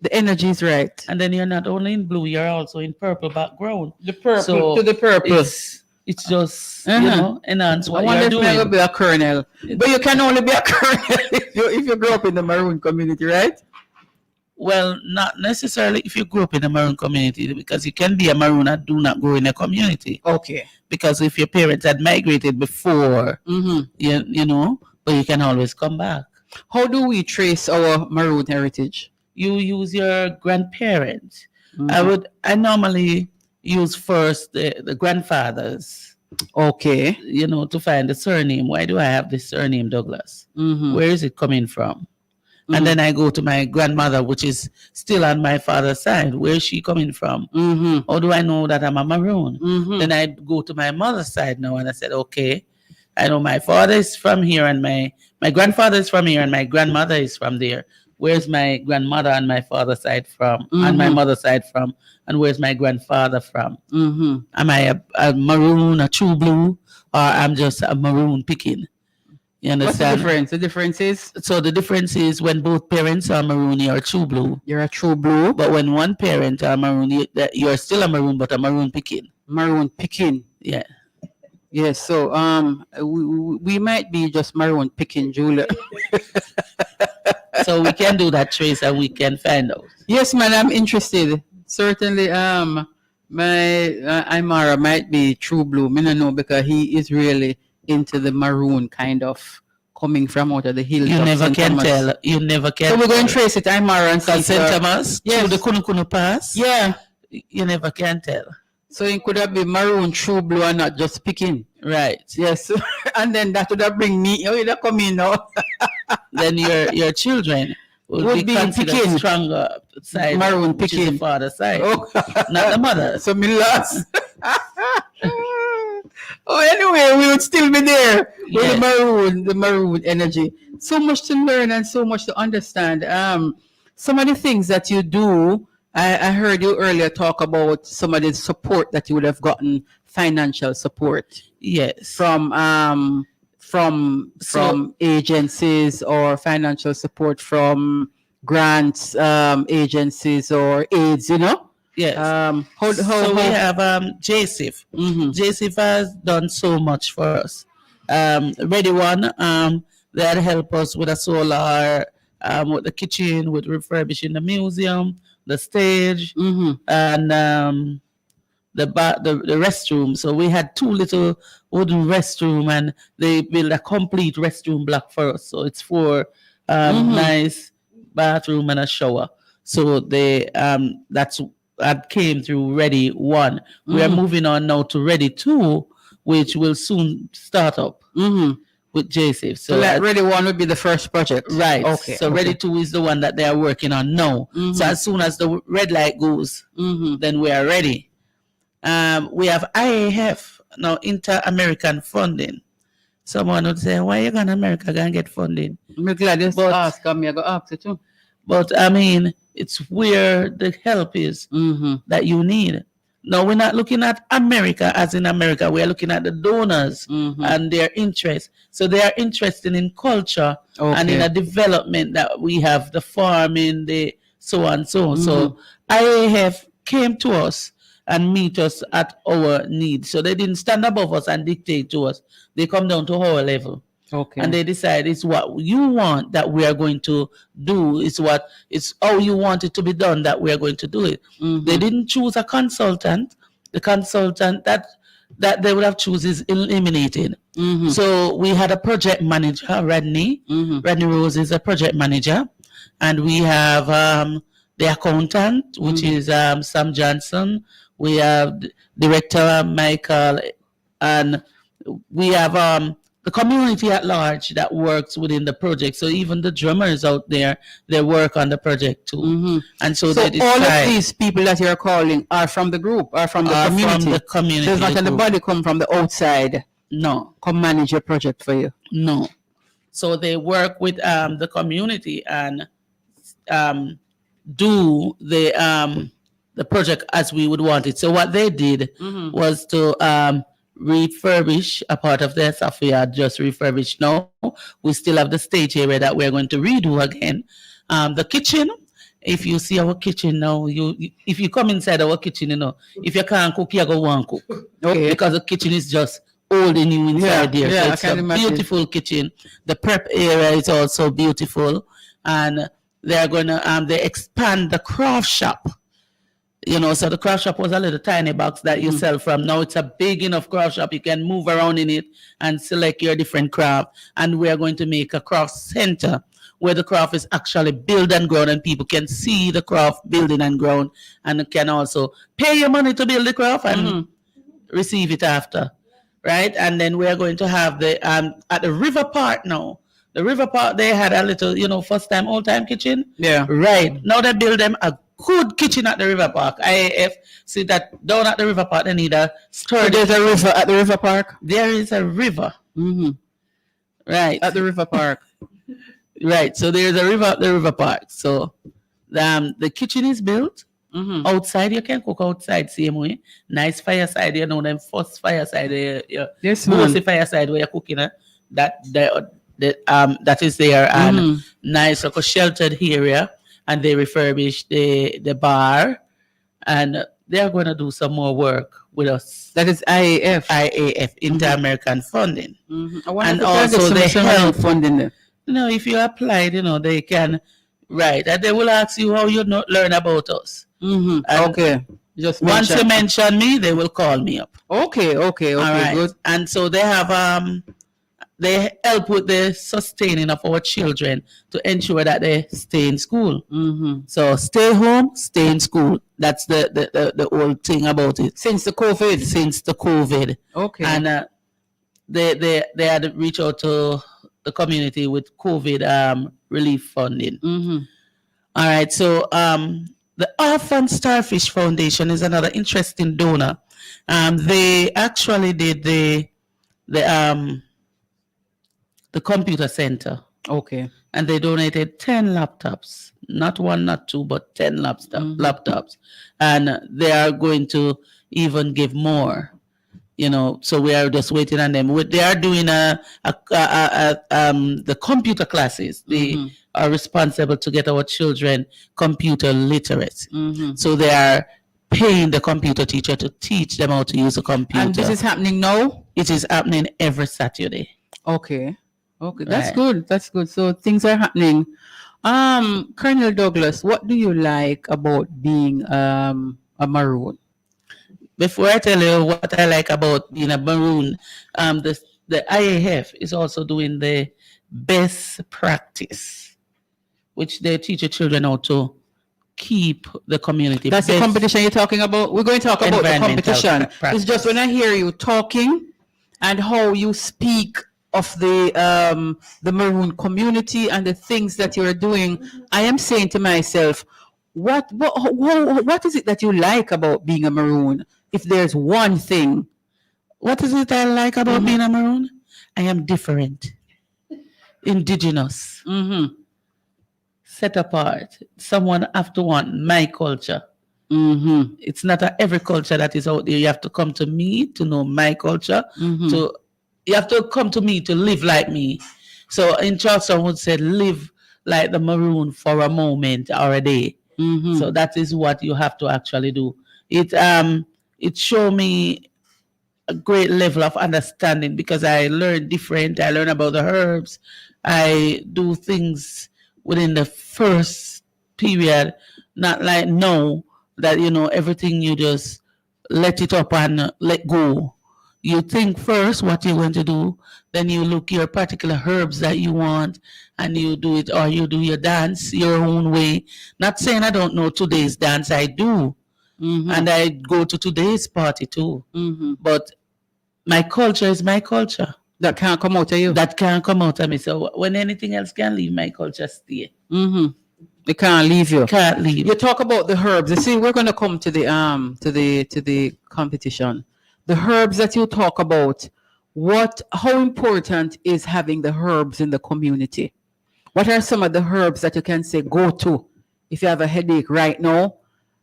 the energy is right. And then you're not only in blue, you're also in purple background. The purple to the purple. It's just, enhance what you're doing. I wonder if be a colonel. But you can only be a colonel if you grow up in the maroon community, right? Well, not necessarily if you grew up in a maroon community, because you can be a maroon and do not grow in a community. Okay. Because if your parents had migrated before, but you can always come back. How do we trace our maroon heritage? You use your grandparents. I normally use first the grandfathers. Okay. To find the surname. Why do I have this surname, Douglas? Where is it coming from? And then I go to my grandmother, which is still on my father's side. Where is she coming from? How do I know that I'm a maroon? Then I go to my mother's side now, and I said, okay, I know my father is from here, and my grandfather is from here, and my grandmother is from there. where's my grandmother on my father's side from, and my mother's side from, and where's my grandfather from? Am I a maroon, a true blue, or I'm just a maroon picking? You understand? What's the difference? The difference is? So the difference is when both parents are maroon, you're a true blue. You're a true blue. But when one parent are maroon, you're still a maroon, but a maroon picking. Maroon picking. Yeah. Yes, so we might be just maroon picking, Julia. So we can do that trace and we can find out. Yes, man, I'm interested. Certainly, my Imara might be true blue. I don't know because he is really into the maroon kind of coming from out of the hills. You of never St. can Thomas. tell. You never can. So we're going to tell. trace it, Imara, and see. St. Thomas, yes. through the Kunu Pass. Yeah. You never can tell. So it could have been maroon, true blue, and not just picking. Right. Yes. And then that would have bring me. Oh, you don't come in now. Then your children would be considered picking. stronger side. Maroon which is picking. the father's side, Oh. not the mother. So me lost. Oh, anyway, we would still be there with Yes. the maroon energy. So much to learn and so much to understand. Some of the things that you do, I heard you earlier talk about some of the support that you would have gotten, financial support. Yes. From agencies or financial support from grants agencies or aids, you know? Yes. So we have JSIF. JSIF has done so much for us. Ready One, they had helped us with a solar, with the kitchen, with refurbishing the museum, the stage, and the restroom. So we had 2 little wooden restroom, and they built a complete restroom block for us. So it's 4 nice bathroom and a shower. So they that came through Ready One. We are moving on now to Ready Two, which will soon start up with JSIF. So that Ready One would be the first project. Right. Okay. So Ready 2 is the one that they are working on now. So as soon as the red light goes, then we are ready. We have IAF, now Inter-American Funding. Someone would say, why you going to America going to get funding? I'm glad you asked me. I go ask it too. But I mean, it's where the help is that you need. Now, we're not looking at America as in America. We're looking at the donors and their interest. So they are interested in culture and in a development that we have, the farming, the so on, so on. So IAF came to us and meet us at our needs. So they didn't stand above us and dictate to us. They come down to our level. Okay. And they decide it's what you want that we are going to do. It's how you want it to be done that we are going to do it. They didn't choose a consultant. The consultant that they would have chosen is eliminated. So we had a project manager, Rodney. Rodney Rose is a project manager. And we have the accountant, which is Sam Johnson. We have Director Michael. And we have the community at large that works within the project. So even the drummers out there, they work on the project too. And so they decide. All of these people that you're calling are from the group, are from the community. From the community. There's not anybody come from the outside. No. Come manage your project for you. No. So they work with the community and do the project as we would want it. So what they did was to refurbish a part of the software, just refurbished now. We still have the stage area that we're going to redo again. The kitchen, if you see our kitchen now, if you come inside our kitchen, you know, if you can't cook, you go want cook. Okay. Because the kitchen is just holding you inside there. Yeah, So I it's can a imagine. beautiful kitchen. The prep area is also beautiful. And they're going to, they expand the craft shop. You know, so the craft shop was a little tiny box that you sell from. Now it's a big enough craft shop. You can move around in it and select your different craft. And we are going to make a craft center where the craft is actually built and grown and people can see the craft building and grown and can also pay your money to build the craft and receive it after. Right? And then we are going to have the, at the River Park now. The River Park, they had a little, you know, first time, old time kitchen. Yeah. Right. Now they build them a good kitchen at the River Park. IAF, see that down at the River Park, they need a sturdy. So there's a river at the River Park? There is a river. Right. At the River Park. Right. So there's a river, the river park. So the kitchen is built outside. You can cook outside same way. Nice fireside. You know them first fireside. Yes, mostly man. fireside where you're cooking. That is there, and nice like a sheltered area. And they refurbish the bar, and they are going to do some more work with us. That is IAF, Inter-American Funding. I wonder And if we can also get they some help funding there. if you applied, they can write, and they will ask you how you learn about us. And Okay. Just once you mention. mention me, they will call me up. Okay, All right. good. And so they have they help with the sustaining of our children to ensure that they stay in school. So stay home, stay in school. That's the whole thing about it. Since the COVID. Okay. And they had reached out to the community with COVID relief funding. All right. So the Orphan Starfish Foundation is another interesting donor. They actually did the computer center, Okay. and they donated 10 laptops, not one, not two, but 10 laptops, and they are going to even give more. So we are just waiting on them. They are doing the computer classes. They are responsible to get our children computer literate. So they are paying the computer teacher to teach them how to use a computer. And this is happening now? It is happening every Saturday. Okay. That's Right. good. That's good. So things are happening. Colonel Douglas, what do you like about being a Maroon? Before I tell you what I like about being a Maroon, the IAF is also doing the best practice, which they teach the children how to keep the community. That's the best competition you're talking about? We're going to talk about the environmental competition. practice. It's just when I hear you talking and how you speak of the Maroon community and the things that you're doing, I am saying to myself, what is it that you like about being a Maroon? If there's one thing. What is it I like about being a Maroon? I am different, indigenous, set apart. Someone have to want my culture. It's not every culture that is out there. You have to come to me to know my culture. You have to come to me to live like me. So in Charleston would say, live like the Maroon for a moment or a day. So that is what you have to actually do. It showed me a great level of understanding because I learn different. I learn about the herbs. I do things within the first period, not like now that, everything you just let it up and let go. You think first what you're going to do, then you look your particular herbs that you want and you do it, or you do your dance your own way. Not saying I don't know today's dance, I do. And I go to today's party too. But my culture is my culture. That can't come out of you. That can't come out of me. So when anything else can leave, my culture stay. It can't leave you. Can't leave. You talk about the herbs. You see, we're gonna come to the competition. The herbs that you talk about, how important is having the herbs in the community? What are some of the herbs that you can say go to if you have a headache right now?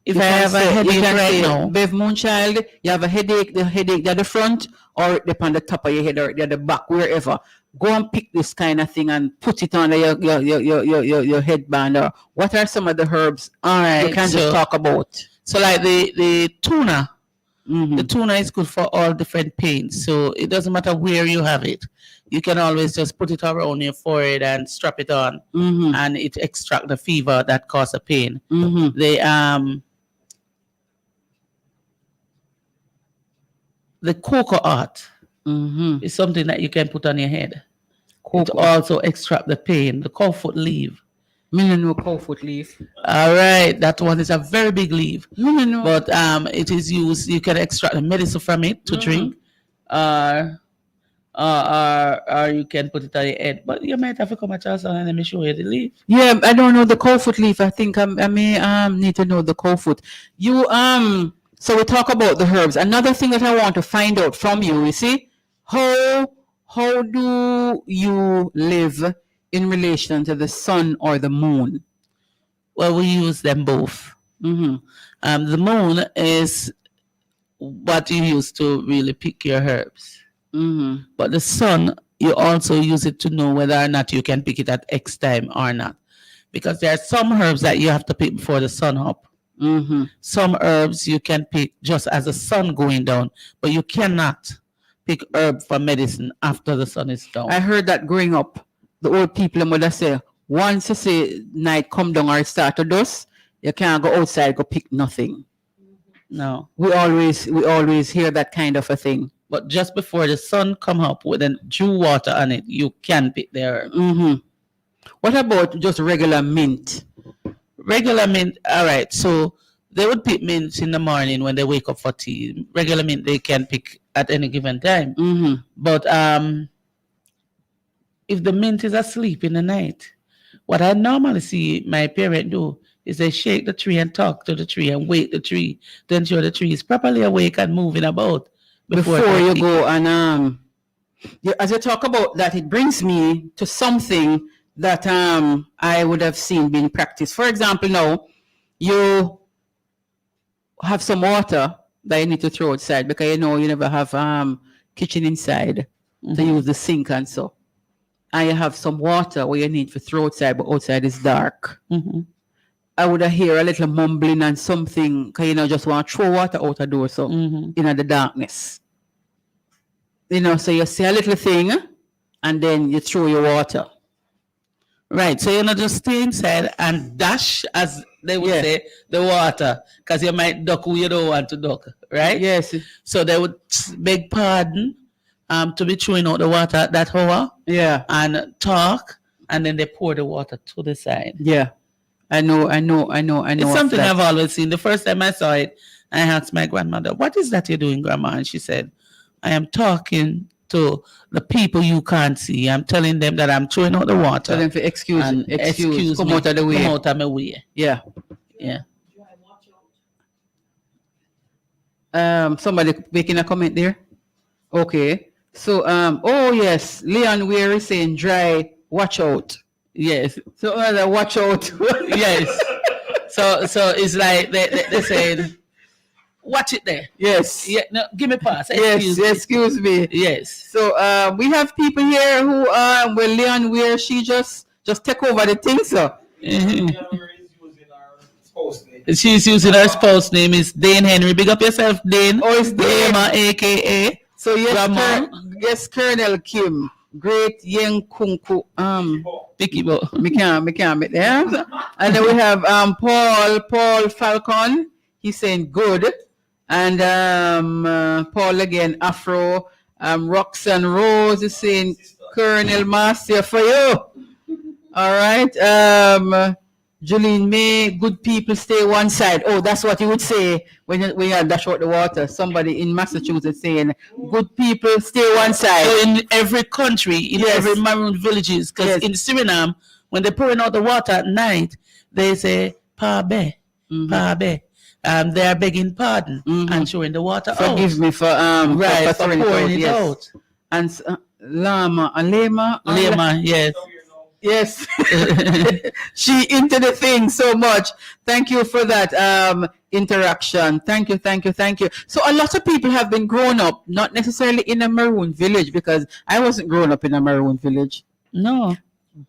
If I have a headache right now, Bev Moonchild, you have a headache, the headache at the front or on the top of your head or at the back, wherever. Go and pick this kind of thing and put it under your headband. Or what are some of the herbs you can just talk about? So like the tuna. The tuna is good for all different pains. So it doesn't matter where you have it. You can always just put it around your forehead and strap it on. And it extracts the fever that causes pain. The cocoa art is something that you can put on your head. It also extract the pain. The cowfoot leaf. No cowfoot leaf. All right, that one is a very big leaf. No. But it is used. You can extract the medicine from it to drink, or you can put it on your head. But you might have to come at Charleston and let me show you the leaf. Yeah, I don't know the cowfoot leaf. I think I may need to know the cowfoot. So we talk about the herbs. Another thing that I want to find out from you, you see, how do you live in relation to the sun or the moon? Well, we use them both. Mm-hmm. The moon is what you use to really pick your herbs. Mm-hmm. But the sun, you also use it to know whether or not you can pick it at X time or not. Because there are some herbs that you have to pick before the sun up. Mm-hmm. Some herbs you can pick just as the sun going down, but you cannot pick herb for medicine after the sun is down. I heard that growing up, the old people would say, once you say night come down or it start to dusk, you can't go outside, go pick nothing. No. We always hear that kind of a thing. But just before the sun come up with a dew water on it, you can pick the herb. Mm-hmm. What about just regular mint? Regular mint, all right. So they would pick mint in the morning when they wake up for tea. Regular mint they can pick at any given time. Mm-hmm. But if the mint is asleep in the night, what I normally see my parent do is they shake the tree and talk to the tree and wake the tree to ensure the tree is properly awake and moving about Before you go. And as you talk about that, it brings me to something that I would have seen being practiced. For example, now you have some water that you need to throw outside because you know you never have kitchen inside to use the sink and so. And you have some water where you need to throw outside, but outside is dark. Mm-hmm. I would hear a little mumbling and something because you know just want to throw water out the door so in the darkness. You know, so you see a little thing and then you throw your water. Right, so you're not just stay inside and dash, as they would say, the water, because you might duck who you don't want to duck, right? Yes. So they would beg pardon to be throwing out the water at that hour. Yeah. And talk, and then they pour the water to the side. Yeah. I know. It's something I've always seen. The first time I saw it, I asked my grandmother, "What is that you're doing, Grandma?" And she said, "I am talking to the people you can't see. I'm telling them that I'm throwing out the water. Tell them to excuse come me, out of the way. Come out of my way." Yeah. Yeah. Somebody making a comment there? Okay. So, oh yes, Leon Weir is saying dry, watch out. Yes. So, watch out. Yes. So it's like they said, watch it there. Yes. Yeah. No, give me pass. Excuse me. Yes. So, we have people here who, well, Leon Weir, she just take over the thing, so. Mm-hmm. She's using her spouse name is Dane Henry. Big up yourself, Dane. Oh, it's Dane. AKA. So yes, Colonel Kim, great Yen Kunku. Picky bo. Me can't make them. And then we have Paul Falcon. He's saying good. And Paul again, Afro. Roxanne Rose is saying Colonel Master for you. All right. Julene May, good people stay one side. Oh, that's what you would say when you dash out the water. Somebody in Massachusetts saying, good people stay one side. So in every country, in every Maroon villages, because in Suriname, when they're pouring out the water at night, they say, Pa be, Pa be. They are begging pardon and showing the water out. Forgive me for pouring it out. And Lema, yes. Yes, she into the thing so much. Thank you for that interaction. Thank you. So a lot of people have been grown up, not necessarily in a Maroon village, because I wasn't grown up in a Maroon village. No.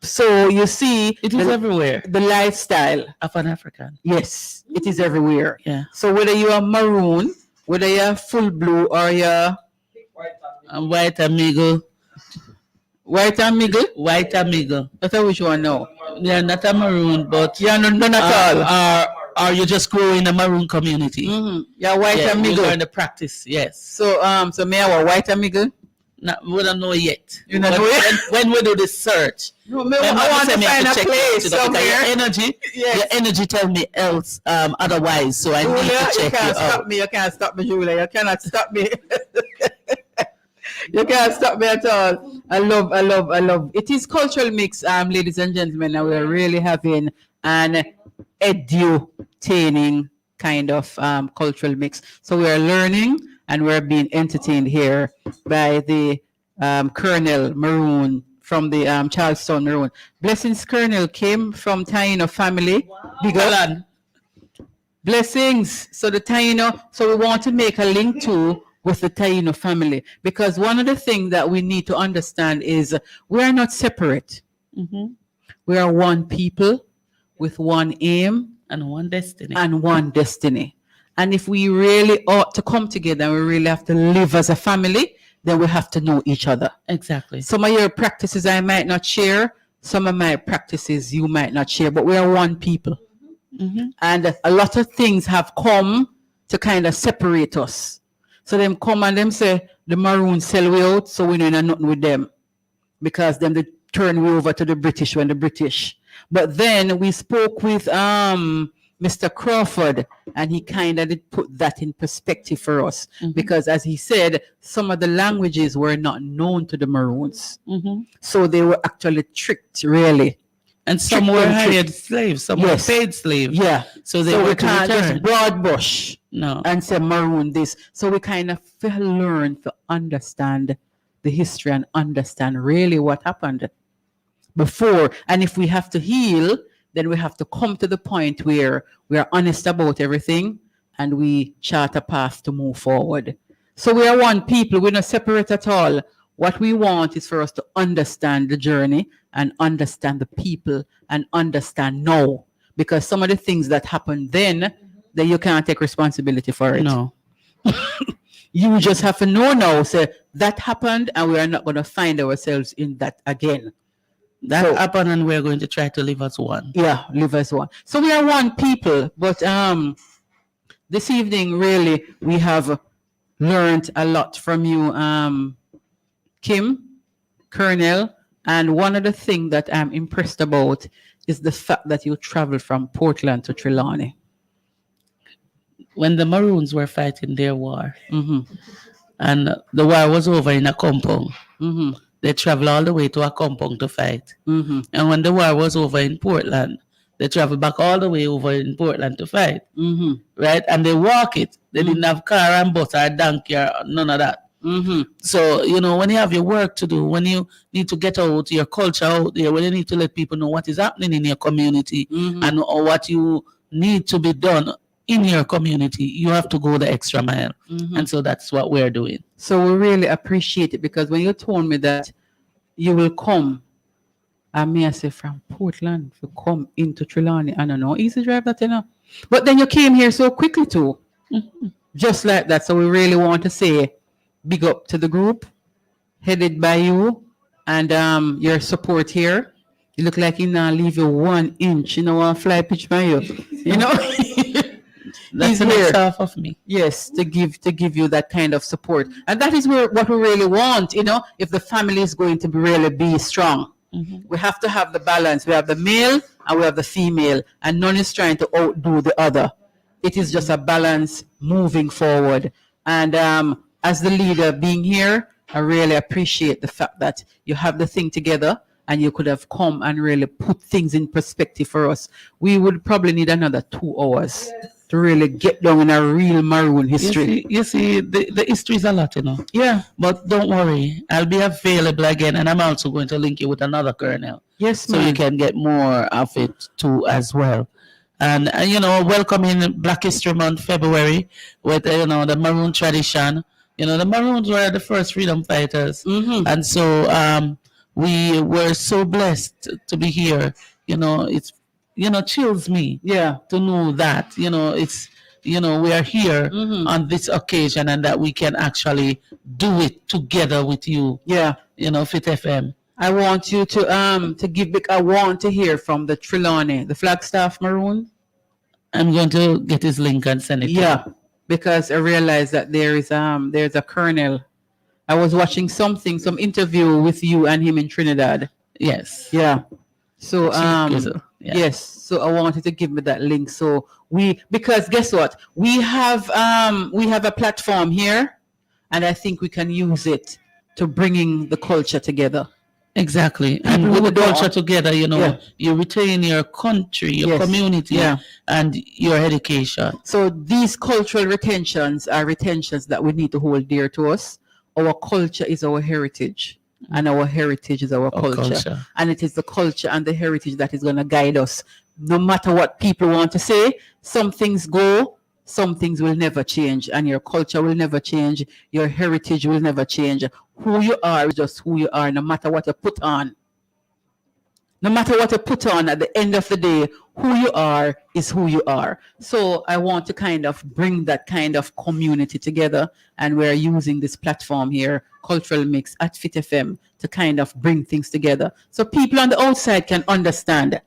So you see, it is everywhere. The lifestyle of an African. Yes, it is everywhere. Yeah. So whether you are Maroon, whether you're full blue or you're white amigo. White amigo? White amigo. That's which one now? Yeah, not a Maroon, but yeah, none at all. Or you just grow in a Maroon community. Mm-hmm. Yeah, white amigo. You learn the practice, yes. So so may I have a white amigo? No, we don't know yet. You don't know yet? When we do the search, I want to find a place somewhere. Your energy tell me else otherwise. So I Julia, need to check you can't you You can't stop me, Julia. You cannot stop me. You can't stop me at all. I love. It is cultural mix, ladies and gentlemen, and we're really having an edutaining kind of cultural mix. So we're learning and we're being entertained here by the Colonel Maroon from the Charlestown Maroon. Blessings Colonel came from Taino family. Big up. Blessings. So the Taino, so we want to make a link to with the Taino family, because one of the things that we need to understand is we are not separate. We are one people with one aim and one destiny. And if we really ought to come together and we really have to live as a family, then we have to know each other. Exactly. Some of your practices I might not share. Some of my practices you might not share, but we are one people. And a lot of things have come to kind of separate us. So them come and them say, the Maroons sell we out, so we know nothing with them. Because them they turn we over to the British when the British. But then we spoke with Mr. Crawford, and he kind of did put that in perspective for us. Because as he said, some of the languages were not known to the Maroons. So they were actually tricked, really. And some were hired slaves, some were paid slaves. Yeah. So they were we can't to just return. broad brush No. and say Maroon this. So we kind of learn to understand the history and understand really what happened before. And if we have to heal, then we have to come to the point where we are honest about everything and we chart a path to move forward. So we are one people. We're not separate at all. What we want is for us to understand the journey and understand the people and understand now. Because some of the things that happened then you can't take responsibility for it. No. You just have to know now, say, that happened and we are not going to find ourselves in that again. That happened and we're going to try to live as one. Yeah, live as one. So we are one people, but this evening, really, we have learned a lot from you, Kim, Colonel, and one of the things that I'm impressed about is the fact that you traveled from Portland to Trelawney. When the Maroons were fighting their war, and the war was over in a compound, they traveled all the way to a compound to fight. And when the war was over in Portland, they traveled back all the way over in Portland to fight. Right? And they walk it. They didn't have car and bus or donkey or none of that. So, you know, when you have your work to do, when you need to get out your culture out there, when you need to let people know what is happening in your community and or what you need to be done in your community, you have to go the extra mile. And so that's what we're doing. So we really appreciate it, because when you told me that you will come, I may say from Portland to come into Trelawney, I don't know, easy drive that, you know. But then you came here so quickly too, just like that. So we really want to say big up to the group headed by you and your support here. You look like you now leave you 1 inch, you know, one fly pitch by you, you know. That's the next half of me. Yes, to give you that kind of support. And that is what we really want, you know, if the family is going to really be strong. We have to have the balance. We have the male and we have the female, and none is trying to outdo the other. It is just a balance moving forward. And as the leader being here, I really appreciate the fact that you have the thing together and you could have come and really put things in perspective for us. We would probably need another 2 hours to really get down in a real Maroon history. You see the history is a lot, you know. Yeah. But don't worry, I'll be available again, and I'm also going to link you with another colonel. Yes, so you can get more of it too as well. And you know, welcoming Black History Month, February, with you know the Maroon tradition. You know, the Maroons were the first freedom fighters, and so we were so blessed to be here. You know, it's chills me. Yeah, to know that it's we are here on this occasion and that we can actually do it together with you. Yeah, Fit FM. I want you to give back. I want to hear from the Trelawney, the Flagstaff Maroon. I'm going to get his link and send it. Yeah, because I realized that there's a colonel. I was watching some interview with you and him in Trinidad. Yes. Yeah. So yeah. Yes. So I wanted to give me that link. So because guess what? We have a platform here, and I think we can use it to bringing the culture together. Exactly. And with the culture together, you retain your country, your community, and your education. So these cultural retentions are retentions that we need to hold dear to us. Our culture is our heritage. and our heritage is our culture. culture. And it is the culture and the heritage that is going to guide us. No matter what people want to say, some things go, some things will never change, and your culture will never change, your heritage will never change. Who you are is just who you are, no matter what you put on. No matter what you put on, at the end of the day, who you are is who you are. So I want to kind of bring that kind of community together, and we're using this platform here, Cultural Mix at Fit FM, to kind of bring things together so people on the outside can understand.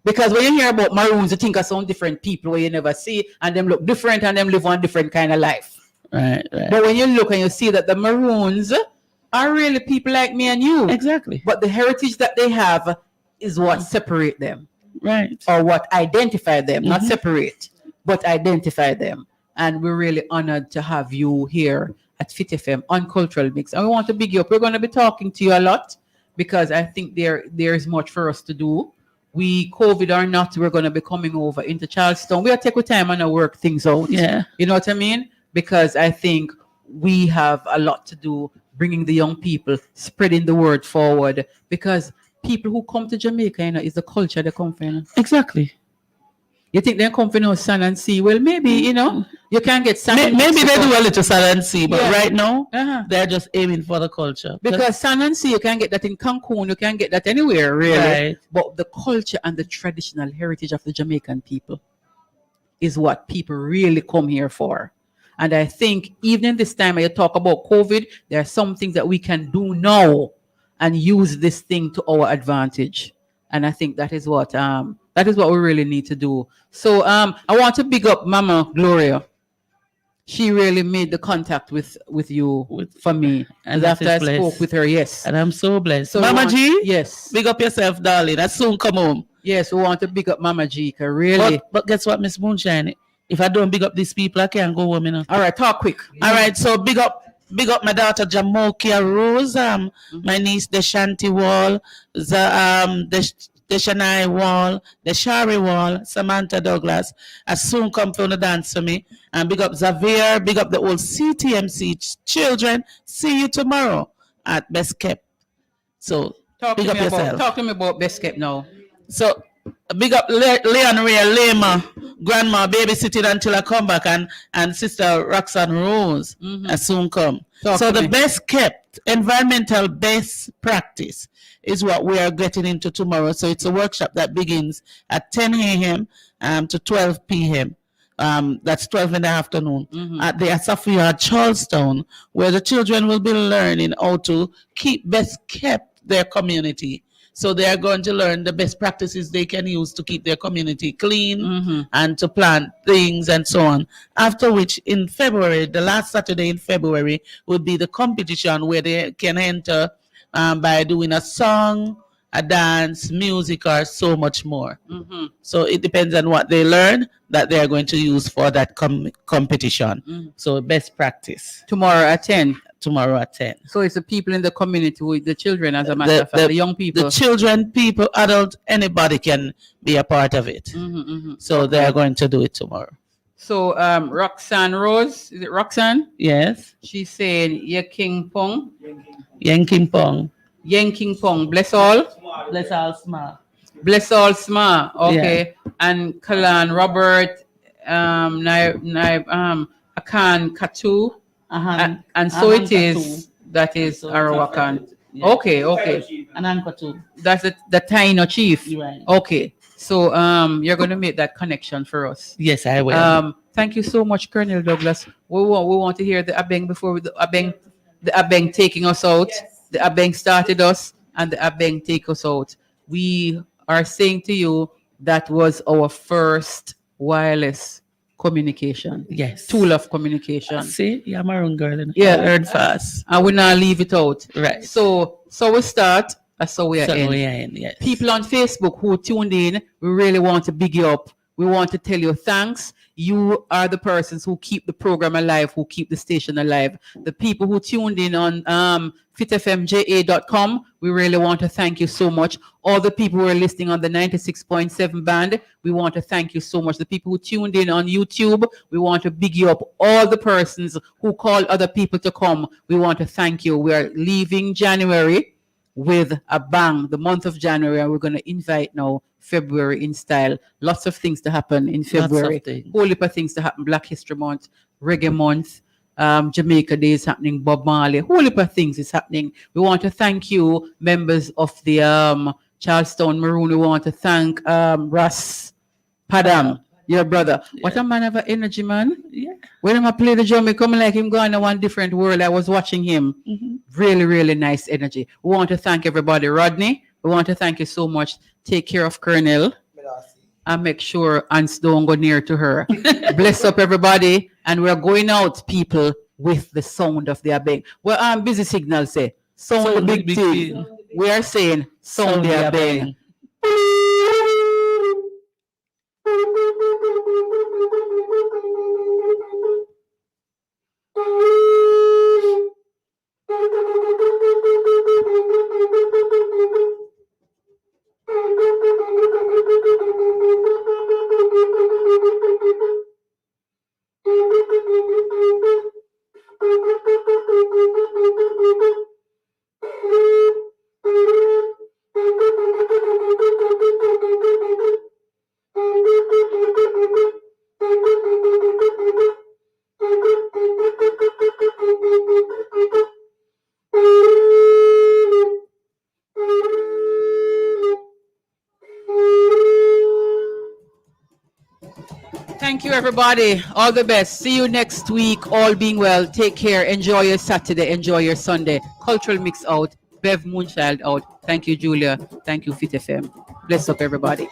Because when you hear about Maroons, you think of some different people where you never see, and them look different, and them live one different kind of life. Right. But when you look and you see that the Maroons are really people like me and you. Exactly. But the heritage that they have is what separate them. Right. Or what identify them, not separate, but identify them. And we're really honored to have you here at Fit FM on Cultural Mix. And we want to big you up. We're going to be talking to you a lot because I think there is much for us to do. We, COVID or not, we're going to be coming over into Charleston. We'll take our time and work things out. Yeah. You know what I mean? Because I think we have a lot to do bringing the young people, spreading the word forward. Because people who come to Jamaica, you know, is the culture they come from. You know? Exactly. You think they come from Sun and Sea? Well, maybe, you know, you can get Sun. Maybe they do a little Sun and Sea, but Yeah. right now, Uh-huh. they're just aiming for the culture. Because Sun and Sea, you can get that in Cancun, you can get that anywhere, really. Right. But the culture and the traditional heritage of the Jamaican people is what people really come here for. And I think even in this time, when you talk about COVID, there are some things that we can do now and use this thing to our advantage. And I think that is what we really need to do. So I want to big up Mama Gloria. She really made the contact with you for me. And And that after is I blessed. spoke with her, yes. And I'm so blessed. So Mama G? Yes. Big up yourself, darling. I soon come home. Yes, we want to big up Mama G. 'Cause really. But guess what, Miss Moonshine? If I don't big up these people, I can't go home, you know. All right, talk quick. All right, so big up my daughter Jamokia Rose, my niece Deshanti Wall, the Shania Wall, the Shari Wall, Samantha Douglas. I soon come from the dance for me. And big up Xavier, big up the old CTMC children. See you tomorrow at Best Kept. So Talk big to up me yourself. talk to me about Best Kept now. So big up Leon Ray Lema, grandma babysitting until I come back, and sister Roxanne Rose. I soon come. Talk So to the me. best kept environmental best practice is what we are getting into tomorrow. So it's a workshop that begins at 10 a.m. To 12 p.m. That's 12 in the afternoon at the Asafu Yard, Charlestown, where the children will be learning how to keep best kept their community. So they are going to learn the best practices they can use to keep their community clean and to plant things and so on. After which, in February, the last Saturday in February, would be the competition where they can enter by doing a song, a dance, music, or so much more. So it depends on what they learn that they are going to use for that competition. So best practice. Tomorrow at 10. Tomorrow at 10. So it's the people in the community, with the children, as a matter of fact, the young people. The children, people, adults, anybody can be a part of it. So they are going to do it tomorrow. So Roxanne Rose, is it Roxanne? Yes. She's saying Yeking Pong. Yanking Pong. Yanking Pong. Bless all. Bless all smart. Bless all Sma. Okay. And Kalan Robert, Akan Katu. And so it is. That is Arawakan. Yeah. Okay. And Uncle too. That's the Taino chief. Right. Okay. So you're going to make that connection for us. Yes, I will. Thank you so much, Colonel Douglas. We want to hear the Abeng before the Abeng taking us out. The Abeng started us, and the Abeng take us out. We are saying to you that was our first wireless communication. Yes. Tool of communication. See, you're my own girl. Yeah. I learned fast. And we now leave it out. Right. So we start. So we are in. We are in, yes. People on Facebook who tuned in, we really want to big you up. We want to tell you thanks. You are the persons who keep the program alive, who keep the station alive. The people who tuned in on fitfmja.com, we really want to thank you so much. All the people who are listening on the 96.7 band, we want to thank you so much. The people who tuned in on YouTube, we want to big you up. All the persons who call other people to come, we want to thank you. We are leaving January with a bang the month of January, and we're going to invite now February in style. Lots of things to happen in February. things. Whole heap of things to happen. Black History Month, Reggae Month, Jamaica Day is happening, Bob Marley, whole heap of things is happening. We want to thank you, members of the Charlestown Maroon. We want to thank Russ Padam, your brother. What a man of energy, man. Yeah. When I play the drum, it come like him going to one different world. I was watching him. Really, really nice energy. We want to thank everybody. Rodney, we want to thank you so much. Take care of Colonel and make sure ants don't go near to her. Bless up everybody. And we're going out, people, with the sound of the Abeng. Well, busy signal say, sound the big thing. We are saying, sound the Abeng. Thank you, everybody. All the best. See you next week. All being well. Take care. Enjoy your Saturday. Enjoy your Sunday. Cultural Mix out. Bev Moonchild out. Thank you, Julia. Thank you, Fit FM. Bless up, everybody.